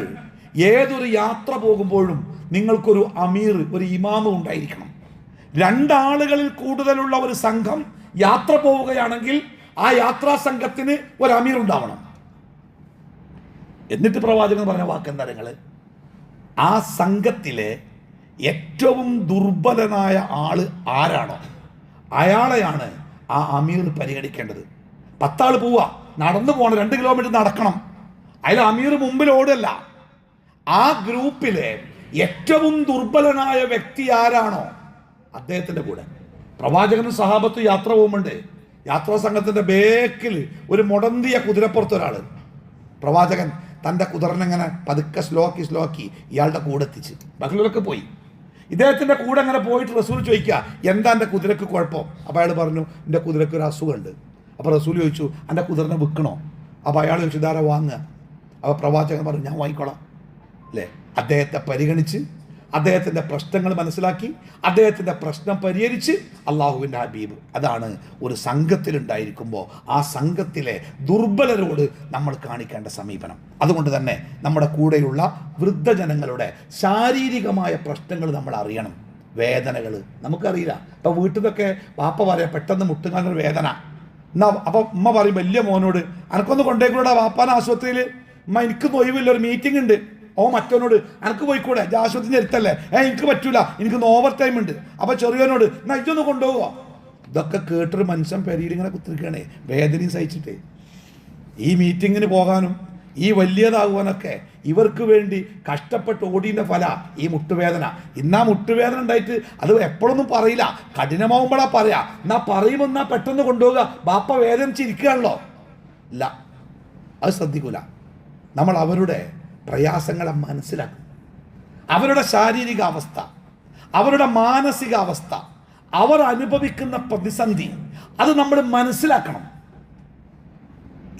ഏതൊരു യാത്ര പോകുമ്പോഴും നിങ്ങൾക്കൊരു അമീർ, ഒരു ഇമാമ് ഉണ്ടായിരിക്കണം. രണ്ടാളുകളിൽ കൂടുതലുള്ള ഒരു സംഘം യാത്ര പോവുകയാണെങ്കിൽ ആ യാത്രാ സംഘത്തിന് ഒരു അമീർ ഉണ്ടാവണം. എന്നിട്ട് പ്രവാചകൻ പറഞ്ഞ വാക്കെന്താ നിങ്ങൾ? ആ സംഘത്തിലെ ഏറ്റവും ദുർബലനായ ആള് ആരാണോ അയാളെയാണ് ആ അമീർ പരിഗണിക്കേണ്ടത്. 10 ആൾ പോവുക, നടന്നു പോകണം, 2 കിലോമീറ്റർ നടക്കണം, അതിൽ അമീർ മുമ്പിൽ ഓടല്ല. ആ ഗ്രൂപ്പിലെ ഏറ്റവും ദുർബലനായ വ്യക്തി ആരാണോ അദ്ദേഹത്തിന്റെ കൂടെ. പ്രവാചകനും സഹാബത്തും യാത്ര പോകുമ്പോണ്ട് യാത്രാ സംഘത്തിന്റെ ബേക്കിൽ ഒരു മുടന്തിയ കുതിരപ്പുറത്ത് ഒരാള്. പ്രവാചകൻ തൻ്റെ കുതിരനെങ്ങനെ പതുക്കെ സ്ലോക്കി ഇയാളുടെ കൂടെ എത്തിച്ച് ബാക്കിയുള്ളവരൊക്കെ പോയി. ഇദ്ദേഹത്തിൻ്റെ കൂടെ അങ്ങനെ പോയിട്ട് റസൂൽ ചോദിക്കുക, എന്താ എൻ്റെ കുതിരക്ക് കുഴപ്പം? അപ്പോൾ അയാൾ പറഞ്ഞു, എൻ്റെ കുതിരക്ക് ഒരു അസുഖമുണ്ട്. അപ്പോൾ റസൂൽ ചോദിച്ചു, എൻ്റെ കുതിരനെ വിൽക്കണോ? അപ്പോൾ അയാൾ ചോദിച്ചു, ഇതാരാ വാങ്ങുക? അപ്പോൾ പ്രവാചകൻ പറഞ്ഞു, ഞാൻ വാങ്ങിക്കോളാം അല്ലേ. അദ്ദേഹത്തെ പരിഗണിച്ച് അദ്ദേഹത്തിൻ്റെ പ്രശ്നങ്ങൾ മനസ്സിലാക്കി അദ്ദേഹത്തിൻ്റെ പ്രശ്നം പരിഹരിച്ച് അള്ളാഹുവിൻ്റെ ഹബീബ്. അതാണ് ഒരു സംഘത്തിലുണ്ടായിരിക്കുമ്പോൾ ആ സംഘത്തിലെ ദുർബലരോട് നമ്മൾ കാണിക്കേണ്ട സമീപനം. അതുകൊണ്ട് തന്നെ നമ്മുടെ കൂടെയുള്ള വൃദ്ധജനങ്ങളുടെ ശാരീരികമായ പ്രശ്നങ്ങൾ നമ്മൾ അറിയണം. വേദനകൾ നമുക്കറിയില്ല. ഇപ്പോൾ വീട്ടിൽ നിന്നൊക്കെ വാപ്പ പറയാം, പെട്ടെന്ന് മുട്ടുകാലൊരു വേദന എന്നാ, അപ്പം ഉമ്മ പറയും വലിയ മോനോട്, അനക്കൊന്ന് കൊണ്ടേക്കൂടാ വാപ്പാൻ ആശുപത്രിയിൽ, ഉമ്മ എനിക്ക് ഒഴിവില്ല, ഒരു മീറ്റിംഗ് ഉണ്ട്. ഓ മറ്റവനോട്, എനിക്ക് പോയിക്കൂടെ, ആശുപത്രിൻ്റെ അടുത്തല്ലേ, എനിക്ക് പറ്റൂല, എനിക്ക് ഓവർ ടൈം ഉണ്ട്. അപ്പോൾ ചെറിയവനോട്, എന്നാ ഇതൊന്ന് കൊണ്ടുപോകുക. ഇതൊക്കെ കേട്ടൊരു മനുഷ്യൻ പെരിയിൽ ഇങ്ങനെ കുത്തിരിക്കണേ, വേദനയും സഹിച്ചിട്ടേ. ഈ മീറ്റിങ്ങിന് പോകാനും ഈ വലിയതാകുവാനൊക്കെ ഇവർക്ക് വേണ്ടി കഷ്ടപ്പെട്ട് ഓടീൻ്റെ ഫല ഈ മുട്ടുവേദന. ഇന്നാ മുട്ടുവേദന ഉണ്ടായിട്ട് അത് എപ്പോഴൊന്നും പറയില്ല, കഠിനമാവുമ്പോഴാ പറയാ. എന്നാ പറയുമ്പോൾ എന്നാ പെട്ടെന്ന് കൊണ്ടുപോകുക, ബാപ്പ വേദനിച്ചിരിക്കുകയാണല്ലോ. ഇല്ല, അത് ശ്രദ്ധിക്കൂല. നമ്മൾ അവരുടെ പ്രയാസങ്ങളെ മനസ്സിലാക്കും. അവരുടെ ശാരീരിക അവസ്ഥ, അവരുടെ മാനസികാവസ്ഥ, അവർ അനുഭവിക്കുന്ന പ്രതിസന്ധി, അത് നമ്മൾ മനസ്സിലാക്കണം.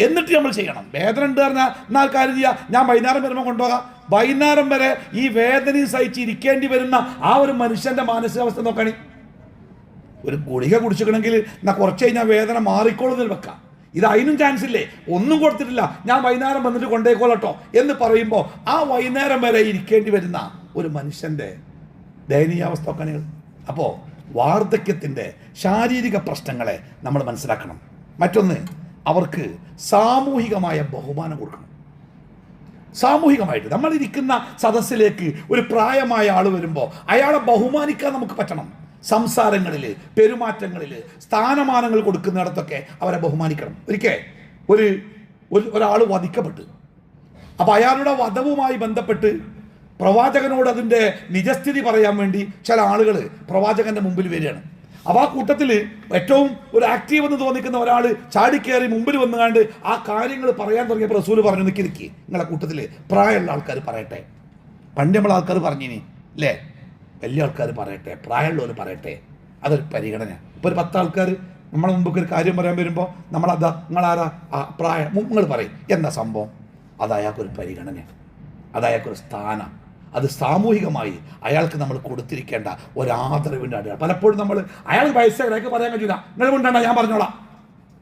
എന്നിട്ട് നമ്മൾ ചെയ്യണം. വേദന ഉണ്ട് പറഞ്ഞാൽ എന്നാൽ കാര്യം ചെയ്യുക, ഞാൻ വൈകുന്നേരം വരുമ്പോൾ കൊണ്ടുപോകാം. വൈകുന്നേരം വരെ ഈ വേദനയും സഹിച്ച് ഇരിക്കേണ്ടി വരുന്ന ആ ഒരു മനുഷ്യൻ്റെ മാനസികാവസ്ഥ നോക്കണി. ഒരു ഗുളിക കുടിച്ചിക്കണമെങ്കിൽ എന്നാൽ കുറച്ച് കഴിഞ്ഞാൽ വേദന മാറിക്കോളുന്നതിൽ വെക്കാം. ഇത് അതിനും ചാൻസ് ഇല്ലേ, ഒന്നും കൊടുത്തിട്ടില്ല, ഞാൻ വൈകുന്നേരം വന്നിട്ട് കൊണ്ടേക്കോളട്ടോ എന്ന് പറയുമ്പോൾ ആ വൈകുന്നേരം വരെ ഇരിക്കേണ്ടി വരുന്ന ഒരു മനുഷ്യൻ്റെ ദയനീയാവസ്ഥ നോക്കണികൾ. അപ്പോൾ വാർദ്ധക്യത്തിൻ്റെ ശാരീരിക പ്രശ്നങ്ങളെ നമ്മൾ മനസ്സിലാക്കണം. മറ്റൊന്ന്, അവർക്ക് സാമൂഹികമായ ബഹുമാനം കൊടുക്കണം. സാമൂഹികമായിട്ട് നമ്മളിരിക്കുന്ന സദസ്സിലേക്ക് ഒരു പ്രായമായ ആൾ വരുമ്പോൾ അയാളെ ബഹുമാനിക്കാൻ നമുക്ക് പറ്റണം. സംസാരങ്ങളിൽ, പെരുമാറ്റങ്ങളിൽ, സ്ഥാനമാനങ്ങൾ കൊടുക്കുന്നിടത്തൊക്കെ അവരെ ബഹുമാനിക്കണം. ഒരാൾ വധിക്കപ്പെട്ടു. അപ്പോൾ അയാളുടെ വധവുമായി ബന്ധപ്പെട്ട് പ്രവാചകനോട് അതിൻ്റെ നിജസ്ഥിതി പറയാൻ വേണ്ടി ചില ആളുകൾ പ്രവാചകൻ്റെ മുമ്പിൽ വരികയാണ്. അപ്പോൾ ആ കൂട്ടത്തിൽ ഏറ്റവും ഒരു ആക്റ്റീവ് എന്ന് തോന്നിക്കുന്ന ഒരാൾ ചാടിക്കയറി മുമ്പിൽ വന്നുകൊണ്ട് ആ കാര്യങ്ങൾ പറയാൻ തുടങ്ങിയപ്പോൾ റസൂൽ പറഞ്ഞു, നിൽക്കി നിങ്ങളെ കൂട്ടത്തിൽ പ്രായമുള്ള ആൾക്കാർ പറയട്ടെ. പണ്ട് നമ്മൾ ആൾക്കാർ പറഞ്ഞിനി അല്ലേ, വലിയ ആൾക്കാർ പറയട്ടെ, പ്രായമുള്ളവർ പറയട്ടെ, അതൊരു പരിഗണന. ഇപ്പോൾ ഒരു 10 ആൾക്കാർ നമ്മളെ മുമ്പൊക്കെ ഒരു കാര്യം പറയാൻ വരുമ്പോൾ നമ്മളതാ നിങ്ങളാരാ പ്രായം നിങ്ങൾ പറയും, എന്താ സംഭവം, അതയാൾക്കൊരു പരിഗണന, അതയാൾക്കൊരു സ്ഥാനം. അത് സാമൂഹികമായി അയാൾക്ക് നമ്മൾ കൊടുത്തിരിക്കേണ്ട ഒരാദരവിൻ്റെ അടയാളം. പലപ്പോഴും നമ്മൾ അയാൾ വയസ്സായിട്ട് പറയാൻ കഴിയില്ല, നിങ്ങൾ കൊണ്ടാണ് ഞാൻ പറഞ്ഞോളാം,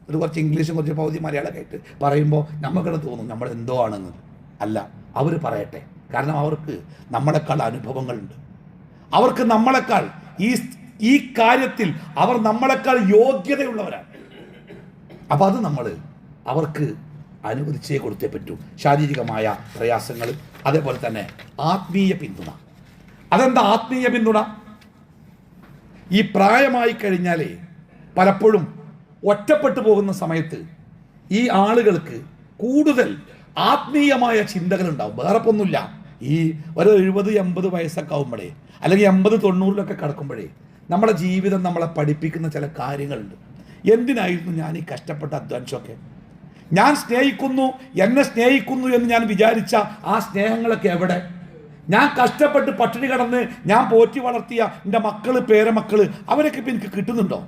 ഒരു കുറച്ച് ഇംഗ്ലീഷും കുറച്ച് പകുതി മലയാളമൊക്കെ ആയിട്ട് പറയുമ്പോൾ നമുക്കത് തോന്നും നമ്മൾ എന്തോ ആണെന്ന്. അല്ല, അവർ പറയട്ടെ. കാരണം അവർക്ക് നമ്മളെക്കാൾ അനുഭവങ്ങളുണ്ട്, അവർക്ക് നമ്മളെക്കാൾ ഈ കാര്യത്തിൽ അവർ നമ്മളെക്കാൾ യോഗ്യതയുള്ളവരാണ്. അപ്പം അത് നമ്മൾ അവർക്ക് അനുവദിച്ചേ കൊടുത്തേ പറ്റൂ. ശാരീരികമായ പ്രയാസങ്ങൾ, അതേപോലെ തന്നെ ആത്മീയ പിന്തുണ. അതെന്താ ആത്മീയ പിന്തുണ? ഈ പ്രായമായി കഴിഞ്ഞാലേ പലപ്പോഴും ഒറ്റപ്പെട്ടു പോകുന്ന സമയത്ത് ഈ ആളുകൾക്ക് കൂടുതൽ ആത്മീയമായ ചിന്തകളുണ്ടാവും. വേറെ ഒന്നുമില്ല, ഈ ഒരു 70-80 വയസ്സൊക്കെ ആകുമ്പോഴേ, അല്ലെങ്കിൽ 80-90 കടക്കുമ്പോഴേ നമ്മുടെ ജീവിതം നമ്മളെ പഠിപ്പിക്കുന്ന ചില കാര്യങ്ങളുണ്ട്. എന്തിനായിരുന്നു ഞാൻ ഈ കഷ്ടപ്പെട്ട അധ്വാനിച്ചൊക്കെ? ഞാൻ സ്നേഹിക്കുന്നു, എന്നെ സ്നേഹിക്കുന്നു എന്ന് ഞാൻ വിചാരിച്ച ആ സ്നേഹങ്ങളൊക്കെ എവിടെ? ഞാൻ കഷ്ടപ്പെട്ട് പട്ടിണി കിടന്ന് ഞാൻ പോറ്റി വളർത്തിയ എൻ്റെ മക്കള്, പേരമക്കള്, അവരൊക്കെ ഇപ്പം എനിക്ക് കിട്ടുന്നുണ്ടോ?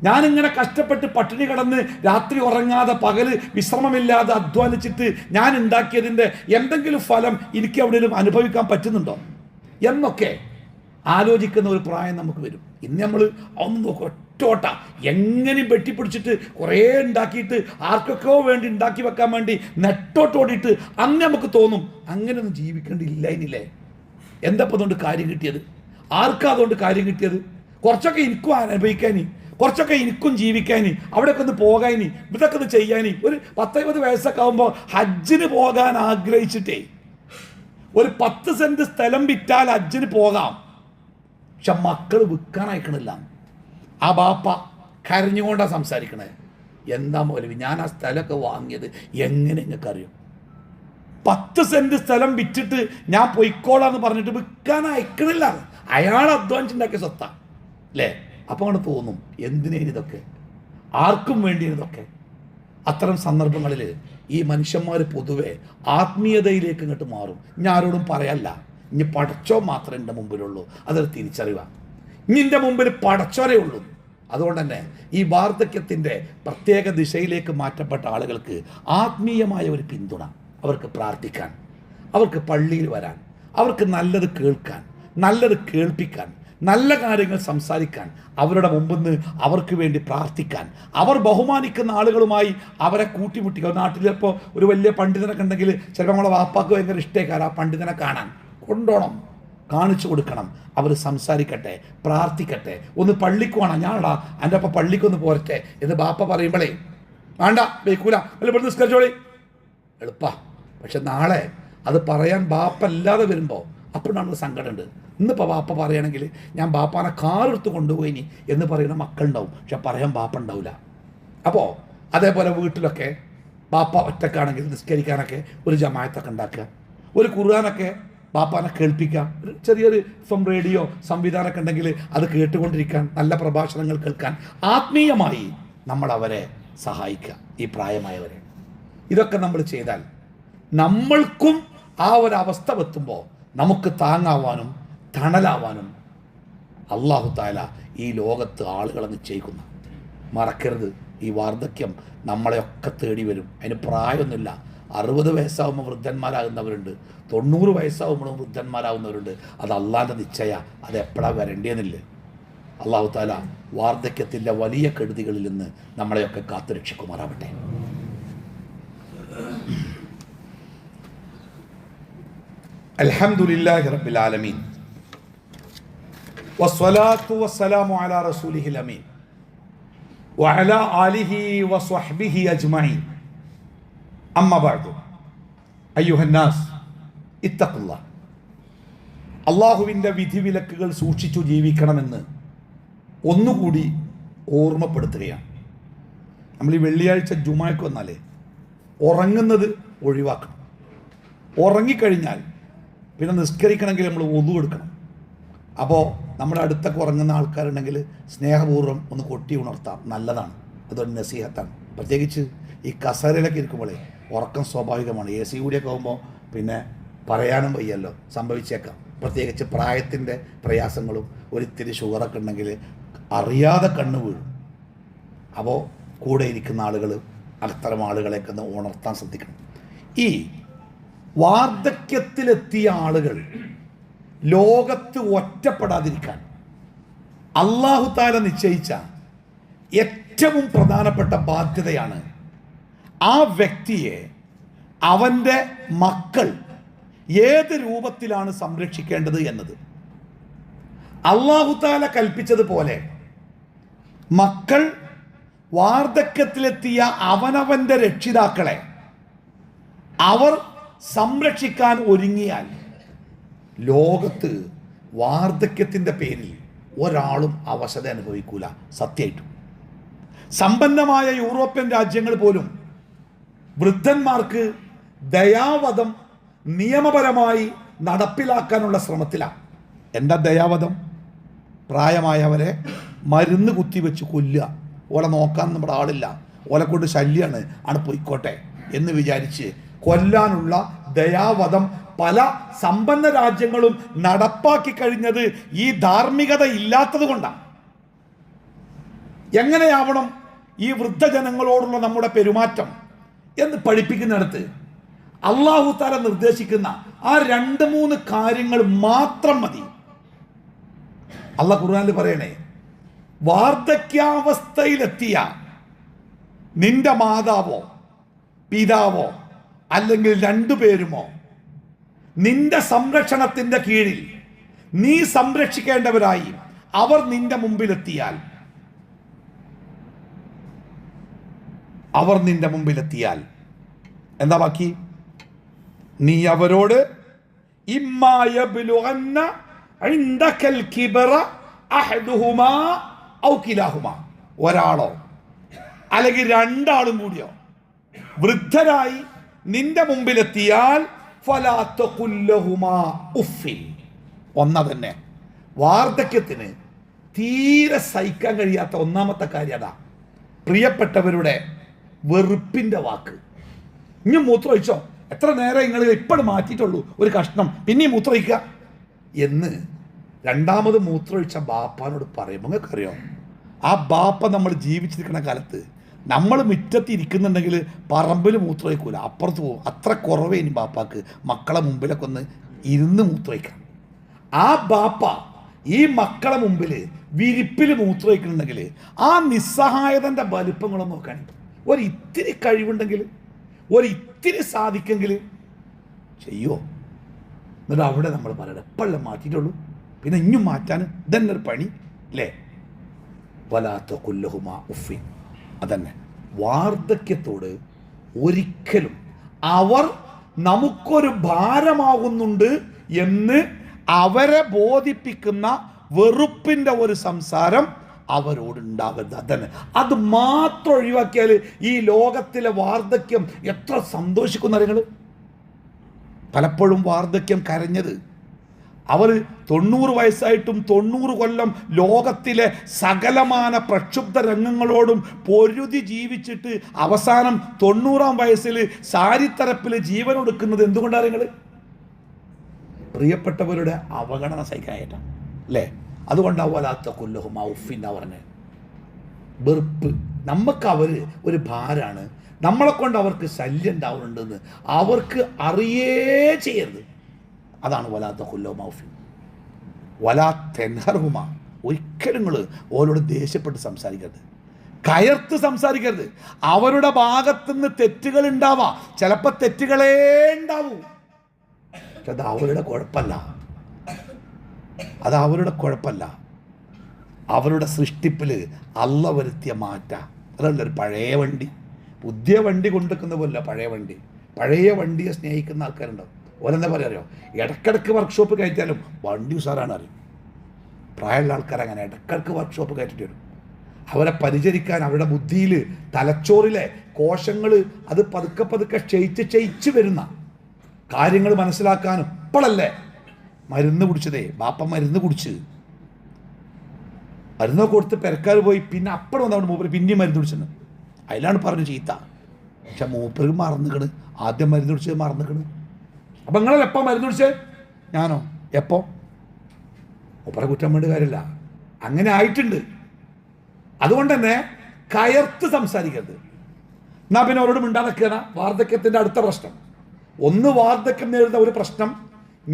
ഞാനിങ്ങനെ കഷ്ടപ്പെട്ട് പട്ടിണി കിടന്ന് രാത്രി ഉറങ്ങാതെ പകല് വിശ്രമമില്ലാതെ അധ്വാനിച്ചിട്ട് ഞാൻ ഉണ്ടാക്കിയതിൻ്റെ എന്തെങ്കിലും ഫലം എനിക്ക് എവിടെയെങ്കിലും അനുഭവിക്കാൻ പറ്റുന്നുണ്ടോ എന്നൊക്കെ ആലോചിക്കുന്ന ഒരു പ്രായം നമുക്ക് വരും. ഇന്ന് നമ്മൾ ഒന്ന് നോക്കും, ഒറ്റോട്ട എങ്ങനെയും വെട്ടിപ്പിടിച്ചിട്ട് കുറേ ഉണ്ടാക്കിയിട്ട് ആർക്കൊക്കെയോ വേണ്ടി ഉണ്ടാക്കി വെക്കാൻ വേണ്ടി നെട്ടോട്ടോടിയിട്ട് അന്ന് നമുക്ക് തോന്നും അങ്ങനെയൊന്നും ജീവിക്കേണ്ടിയില്ലേ. എന്താ ഇപ്പം അതുകൊണ്ട് കാര്യം കിട്ടിയത്? ആർക്കാ അതുകൊണ്ട് കാര്യം കിട്ടിയത്? കുറച്ചൊക്കെ എനിക്കും അനുഭവിക്കാനി, കുറച്ചൊക്കെ എനിക്കും ജീവിക്കാനി, അവിടെയൊക്കെ ഒന്ന് പോകാനി, ഇതൊക്കെ ഒന്ന് ചെയ്യാനി. ഒരു 10-20 വയസ്സൊക്കെ ആകുമ്പോൾ ഹജ്ജിന് പോകാൻ ആഗ്രഹിച്ചിട്ടേ ഒരു 10 സെന്റ് സ്ഥലം വിറ്റാൽ ഹജ്ജിന് പോകാം. പക്ഷെ മക്കൾ വിൽക്കാൻ അയക്കണില്ല. ആ ബാപ്പ കരഞ്ഞുകൊണ്ടാണ് സംസാരിക്കണേ. എന്താ മൗലവി, ഞാൻ ആ സ്ഥലമൊക്കെ വാങ്ങിയത് എങ്ങനെ നിങ്ങൾക്കറിയും? 10 സെന്റ് സ്ഥലം വിറ്റിട്ട് ഞാൻ പൊയ്ക്കോളാന്ന് പറഞ്ഞിട്ട് വിൽക്കാൻ അയക്കണില്ല. അയാൾ അധ്വാനിച്ചുണ്ടാക്കിയ സ്വത്താ അല്ലേ? അപ്പോൾ അങ്ങനെ തോന്നും, എന്തിനേന് ഇതൊക്കെ, ആർക്കും വേണ്ടിയാണ് ഇതൊക്കെ. അത്തരം സന്ദർഭങ്ങളിൽ ഈ മനുഷ്യന്മാർ പൊതുവെ ആത്മീയതയിലേക്ക് ഇങ്ങോട്ട് മാറും. ഞാൻ ആരോടും പറയല്ല, ഇനി പടച്ചോ മാത്രമേ എൻ്റെ മുമ്പിലുള്ളൂ, അതൊരു തിരിച്ചറിവാ. ഇനി എൻ്റെ മുമ്പിൽ പടച്ചോരേ ഉള്ളൂ. അതുകൊണ്ട് തന്നെ ഈ വാർദ്ധക്യത്തിൻ്റെ പ്രത്യേക ദിശയിലേക്ക് മാറ്റപ്പെട്ട ആളുകൾക്ക് ആത്മീയമായ ഒരു പിന്തുണ, അവർക്ക് പ്രാർത്ഥിക്കാൻ, അവർക്ക് പള്ളിയിൽ വരാൻ, അവർക്ക് നല്ലത് കേൾക്കാൻ, നല്ലത് കേൾപ്പിക്കാൻ, നല്ല കാര്യങ്ങൾ സംസാരിക്കാൻ, അവരുടെ മുമ്പിൽ നിന്ന് അവർക്ക് വേണ്ടി പ്രാർത്ഥിക്കാൻ, അവർ ബഹുമാനിക്കുന്ന ആളുകളുമായി അവരെ കൂട്ടിമുട്ടിക്കുക. നാട്ടിൽ ചിലപ്പോൾ ഒരു വലിയ പണ്ഡിതനൊക്കെ ഉണ്ടെങ്കിൽ ചിലപ്പോൾ നമ്മളെ വാപ്പാക്ക് ഭയങ്കര ഇഷ്ടേക്കാരം ആ പണ്ഡിതനെ കാണാൻ, കൊണ്ടുപോകണം, കാണിച്ചു കൊടുക്കണം, അവർ സംസാരിക്കട്ടെ, പ്രാർത്ഥിക്കട്ടെ. ഒന്ന് പള്ളിക്ക് വേണം, ഞാനടാ എൻ്റെ അപ്പം പള്ളിക്കൊന്ന് പോരട്ടെ എന്ന് ബാപ്പ പറയുമ്പോഴേ വേണ്ട വെയ്ക്കൂല, അല്ല ഇവിടെ നിസ്കരിച്ചോളി, എളുപ്പാ. പക്ഷെ നാളെ അത് പറയാൻ ബാപ്പ അല്ലാതെ വരുമ്പോൾ അപ്പോഴാണ് സങ്കടമുണ്ട്. ഇന്നിപ്പോൾ ബാപ്പ പറയുകയാണെങ്കിൽ ഞാൻ ബാപ്പാനെ കാറെടുത്ത് കൊണ്ടുപോയിനി എന്ന് പറയുന്ന മക്കളുണ്ടാവും, പക്ഷെ പറയാൻ ബാപ്പ ഉണ്ടാവില്ല. അപ്പോൾ അതേപോലെ വീട്ടിലൊക്കെ ബാപ്പ ഒറ്റക്കാണെങ്കിൽ നിസ്കരിക്കാനൊക്കെ ഒരു ജമാഅത്തൊക്കെ ഉണ്ടാക്കുക, ഒരു ഖുർആനൊക്കെ ബാപ്പാനെ കേൾപ്പിക്കുക, ഒരു ചെറിയൊരു റേഡിയോ സംവിധാനമൊക്കെ ഉണ്ടെങ്കിൽ അത് കേട്ടുകൊണ്ടിരിക്കാൻ, നല്ല പ്രഭാഷണങ്ങൾ കേൾക്കാൻ, ആത്മീയമായി നമ്മൾ അവരെ സഹായിക്കുക, ഈ പ്രായമായവരെ. ഇതൊക്കെ നമ്മൾ ചെയ്താൽ നമ്മൾക്കും ആ ഒരവസ്ഥ എത്തുമ്പോൾ നമുക്ക് താങ്ങാവാനും തണലാവാനും അല്ലാഹു തആല ഈ ലോകത്ത് ആളുകളെ നിശ്ചയിക്കുന്നു. മറക്കരുത്, ഈ വാർദ്ധക്യം നമ്മളെയൊക്കെ തേടി വരും. അതിന് പ്രായമൊന്നുമില്ല. 60 വയസ്സാകുമ്പോൾ വൃദ്ധന്മാരാകുന്നവരുണ്ട്, 90 വയസ്സാകുമ്പോഴും വൃദ്ധന്മാരാകുന്നവരുണ്ട്. അത് അള്ളാൻ്റെ നിശ്ചയ, അത് എപ്പോഴാണ് വരേണ്ടതെന്നില്ല. അല്ലാഹു തആല വാർദ്ധക്യത്തിൻ്റെ വലിയ കെടുതികളിൽ നിന്ന് നമ്മളെയൊക്കെ കാത്തുരക്ഷിക്കുമാറാവട്ടെ. അൽഹംദുലില്ലാഹി റബ്ബിൽ ആലമീൻ വസ്സലാത്തു വസ്സലാമു അലാ റസൂലിഹിൽ അമീൻ വഅലാ ആലിഹി വസ്വഹ്ബിഹി അജ്മഈൻ. അമ്മാ ബഅദു അയ്യുഹന്നാസ് ഇത്തഖുല്ലാഹ്. അള്ളാഹുവിൻ്റെ വിധിവിലക്കുകൾ സൂക്ഷിച്ചു ജീവിക്കണമെന്ന് ഒന്നുകൂടി ഓർമ്മപ്പെടുത്തുകയാണ്. നമ്മൾ ഈ വെള്ളിയാഴ്ച ജുമാക്ക് വന്നാലേ ഉറങ്ങുന്നത് ഒഴിവാക്കണം. ഉറങ്ങിക്കഴിഞ്ഞാൽ പിന്നെ നിസ്കരിക്കണമെങ്കിൽ നമ്മൾ ഒതു എടുക്കണം. അപ്പോൾ നമ്മുടെ അടുത്തൊക്കെ ഉറങ്ങുന്ന ആൾക്കാരുണ്ടെങ്കിൽ സ്നേഹപൂർവ്വം ഒന്ന് കൊട്ടി ഉണർത്താം, നല്ലതാണ്. അതൊരു നസീഹത്താണ്. പ്രത്യേകിച്ച് ഈ കസേരയിലൊക്കെ ഇരിക്കുമ്പോഴേ ഉറക്കം സ്വാഭാവികമാണ്. AC കൂടിയൊക്കെ ആകുമ്പോൾ പിന്നെ പറയാനും വയ്യല്ലോ, സംഭവിച്ചേക്കാം. പ്രത്യേകിച്ച് പ്രായത്തിൻ്റെ പ്രയാസങ്ങളും ഒരിത്തിരി ഷുഗറൊക്കെ ഉണ്ടെങ്കിൽ അറിയാതെ കണ്ണ് വീഴും. അപ്പോൾ കൂടെ ഇരിക്കുന്ന ആളുകൾ അത്തരം ആളുകളെയൊക്കെ ഒന്ന് ഉണർത്താൻ ശ്രദ്ധിക്കണം. ഈ വാർദ്ധക്യത്തിലെത്തിയ ആളുകൾ ലോകത്ത് ഒറ്റപ്പെടാതിരിക്കാൻ അല്ലാഹു തആല നിശ്ചയിച്ച ഏറ്റവും പ്രധാനപ്പെട്ട ബാധ്യതയാണ് ആ വ്യക്തിയെ അവൻ്റെ മക്കൾ ഏത് രൂപത്തിലാണ് സംരക്ഷിക്കേണ്ടത് എന്നത്. അല്ലാഹു തആല കൽപ്പിച്ചതുപോലെ മക്കൾ വാർദ്ധക്യത്തിലെത്തിയ അവനവൻ്റെ രക്ഷിതാക്കളെ അവർ സംരക്ഷിക്കാൻ ഒരുങ്ങിയാൽ ലോകത്ത് വാർദ്ധക്യത്തിൻ്റെ പേരിൽ ഒരാളും അവശത അനുഭവിക്കൂല. സത്യമായിട്ടും സമ്പന്നമായ യൂറോപ്യൻ രാജ്യങ്ങൾ പോലും വൃദ്ധന്മാർക്ക് ദയാവധം നിയമപരമായി നടപ്പിലാക്കാനുള്ള ശ്രമത്തിലാണ്. എന്താ ദയാവധം? പ്രായമായവരെ മരുന്ന് കുത്തിവെച്ച് കൊല്ലുക. ഓലെ നോക്കാൻ നമ്മുടെ ആളില്ല, ഓലെ കൊണ്ട് ശല്യമാണ്, ആണ് പോയിക്കോട്ടെ എന്ന് വിചാരിച്ച് കൊല്ലാനുള്ള ദയാവധം പല സമ്പന്ന രാജ്യങ്ങളും നടപ്പാക്കി കഴിഞ്ഞത് ഈ ധാർമ്മികത ഇല്ലാത്തത് കൊണ്ടാണ്. എങ്ങനെയാവണം ഈ വൃദ്ധജനങ്ങളോടുള്ള നമ്മുടെ പെരുമാറ്റം എന്ന് പഠിപ്പിക്കുന്നിടത്ത് അല്ലാഹു തആല നിർദ്ദേശിക്കുന്ന ആ 2-3 കാര്യങ്ങൾ മാത്രം മതി. അല്ലാഹു ഖുർആനിൽ പറയണേ, വാർദ്ധക്യാവസ്ഥയിലെത്തിയ നിന്റെ മാതാവോ പിതാവോ അല്ലെങ്കിൽ 2 പേരുമോ നിന്റെ സംരക്ഷണത്തിന്റെ കീഴിൽ നീ സംരക്ഷിക്കേണ്ടവരായി അവർ നിന്റെ മുമ്പിലെത്തിയാൽ എന്താ ബാക്കി? നീ അവരോട് ഒരാളോ അല്ലെങ്കിൽ 2 ആളും കൂടിയോ വൃദ്ധരായി നിന്റെ മുമ്പിലെത്തിയാൽ ഒന്ന തന്നെ വാർദ്ധക്യത്തിന് തീരെ സഹിക്കാൻ കഴിയാത്ത ഒന്നാമത്തെ കാര്യം അതാ, പ്രിയപ്പെട്ടവരുടെ വെറുപ്പിന്റെ വാക്ക്. ഇനി മൂത്രമൊഴിച്ചോ, എത്ര നേരം നിങ്ങൾ ഇപ്പോഴും മാറ്റിയിട്ടുള്ളൂ, ഒരു കഷ്ണം പിന്നെയും മൂത്രമൊഴിക്കുക എന്ന് രണ്ടാമത് മൂത്രമൊഴിച്ച ബാപ്പാനോട് പറയുമ്പോൾ നിങ്ങൾക്കറിയോ, ആ ബാപ്പ നമ്മൾ ജീവിച്ചിരിക്കുന്ന കാലത്ത് നമ്മൾ മുറ്റത്ത് ഇരിക്കുന്നുണ്ടെങ്കിൽ പറമ്പിൽ മൂത്രമൊഴിക്കൂല, അപ്പുറത്ത് പോകും. അത്ര കുറവേ ഇനി ബാപ്പാക്ക് മക്കളെ മുമ്പിലൊക്കെ ഒന്ന് ഇരുന്ന് മൂത്രമൊഴിക്കണം. ആ ബാപ്പ ഈ മക്കളെ മുമ്പിൽ വിരിപ്പിൽ മൂത്രമൊഴിക്കുന്നുണ്ടെങ്കിൽ ആ നിസ്സഹായതൻ്റെ വലിപ്പങ്ങളൊന്നും നോക്കാൻ, ഒരു ഇത്തിരി കഴിവുണ്ടെങ്കിൽ, ഒരു ഇത്തിരി സാധിക്കെങ്കിൽ ചെയ്യുമോ? എന്നിട്ട് അവിടെ നമ്മൾ പറയണം എപ്പോഴല്ലേ മാറ്റിയിട്ടുള്ളൂ, പിന്നെ ഇനിയും മാറ്റാൻ ഇതന്നെ ഒരു പണി അല്ലേ? വലാത്ത കുല്ലഹുമാ ഉഫിൻ. അതന്നെ വാർദ്ധക്യത്തോട് ഒരിക്കലും അവർ നമുക്കൊരു ഭാരമാകുന്നുണ്ട് എന്ന് അവരെ ബോധിപ്പിക്കുന്ന വെറുപ്പിൻ്റെ ഒരു സംസാരം അവരോടുണ്ടാകരുത്. അതന്നെ, അത് മാത്രം ഒഴിവാക്കിയാൽ ഈ ലോകത്തിലെ വാർദ്ധക്യം എത്ര സന്തോഷിക്കുന്ന നിങ്ങൾ. പലപ്പോഴും വാർദ്ധക്യം കരഞ്ഞത് അവർ 90 വയസ്സായിട്ടും 90 കൊല്ലം ലോകത്തിലെ സകലമാന പ്രക്ഷുബ്ധ രംഗങ്ങളോടും പൊരുതി ജീവിച്ചിട്ട് അവസാനം 90-ാം വയസ്സിൽ സാരിത്തരപ്പിൽ ജീവൻ ഒടുക്കുന്നത് എന്തുകൊണ്ടാണ് നിങ്ങൾ? പ്രിയപ്പെട്ടവരുടെ അവഗണന സഹിക്കാനായിട്ടാണ് അല്ലേ? അതുകൊണ്ടാവലാത്ത കൊല്ലഹുമാ ഉഫിൻ്റെ പറഞ്ഞ് വെറുപ്പ്. നമുക്ക് അവർ ഒരു ഭാരമാണ്, നമ്മളെ കൊണ്ട് അവർക്ക് ശല്യം ഉണ്ടാവുന്നുണ്ടെന്ന് അവർക്ക് അറിയേ ചെയ്യരുത്. അതാണ് വലാത്ത കൊല്ലഹുമാ ഉഫിൻ. വലാ തെൻഹർഹുമാ, ഒരിക്കലും നിങ്ങൾ ഓരോട് ദേഷ്യപ്പെട്ട് സംസാരിക്കരുത്, കയർത്ത് സംസാരിക്കരുത്. അവരുടെ ഭാഗത്തുനിന്ന് തെറ്റുകൾ ഉണ്ടാവാം, ചിലപ്പോൾ തെറ്റുകളേ ഉണ്ടാവൂ, പക്ഷെ അത് അവരുടെ കുഴപ്പമല്ല, അവരുടെ സൃഷ്ടിപ്പിൽ അള്ള വരുത്തിയ മാറ്റം. അതല്ല ഒരു പഴയ വണ്ടി പുതിയ വണ്ടി കൊണ്ടുവെക്കുന്ന പോലെ പഴയ വണ്ടിയെ സ്നേഹിക്കുന്ന ആൾക്കാരുണ്ടാവും. ഓരെന്താ പറയാറിയോ, ഇടയ്ക്കിടയ്ക്ക് വർക്ക്ഷോപ്പ് കയറ്റിയാലും വണ്ടി ഉസാറാണ് അറിയും. പ്രായമുള്ള ആൾക്കാർ അങ്ങനെ ഇടയ്ക്കിടയ്ക്ക് വർക്ക്ഷോപ്പ് കയറ്റിട്ട് വരും. അവരെ പരിചരിക്കാൻ അവരുടെ ബുദ്ധിയിൽ തലച്ചോറിലെ കോശങ്ങൾ അത് പതുക്കെ ക്ഷയിച്ച് വരുന്ന കാര്യങ്ങൾ മനസ്സിലാക്കാനും ഇപ്പോഴല്ലേ മരുന്ന് കുടിച്ചതേ, ബാപ്പ മരുന്ന് കൊടുത്ത് പെരക്കാർ പോയി, പിന്നെ അപ്പുറം വന്നവിടെ മൂപ്പര് പിന്നെയും മരുന്ന് കുടിച്ചെന്ന്. അതിലാണ് പറഞ്ഞു ചീത്ത. പക്ഷെ മൂപ്പര് മറന്നിക്കണ്, ആദ്യം മരുന്ന് കുടിച്ചത് മറന്നിക്കണ്. അപ്പം നിങ്ങളല്ല എപ്പോൾ മരുന്ന് കുടിച്ചത്? ഞാനോ? എപ്പോൾ? മൂപ്പരെ കുറ്റം വേണ്ട കാര്യമില്ല, അങ്ങനെ ആയിട്ടുണ്ട്. അതുകൊണ്ട് തന്നെ കയർത്ത് സംസാരിക്കരുത്. എന്നാ പിന്നെ അവരോട് മിണ്ടാതെ നിൽക്കുകയാണ് വാർദ്ധക്യത്തിൻ്റെ അടുത്ത പ്രശ്നം. ഒന്ന് വാർദ്ധക്യം നേരിടുന്ന ഒരു പ്രശ്നം,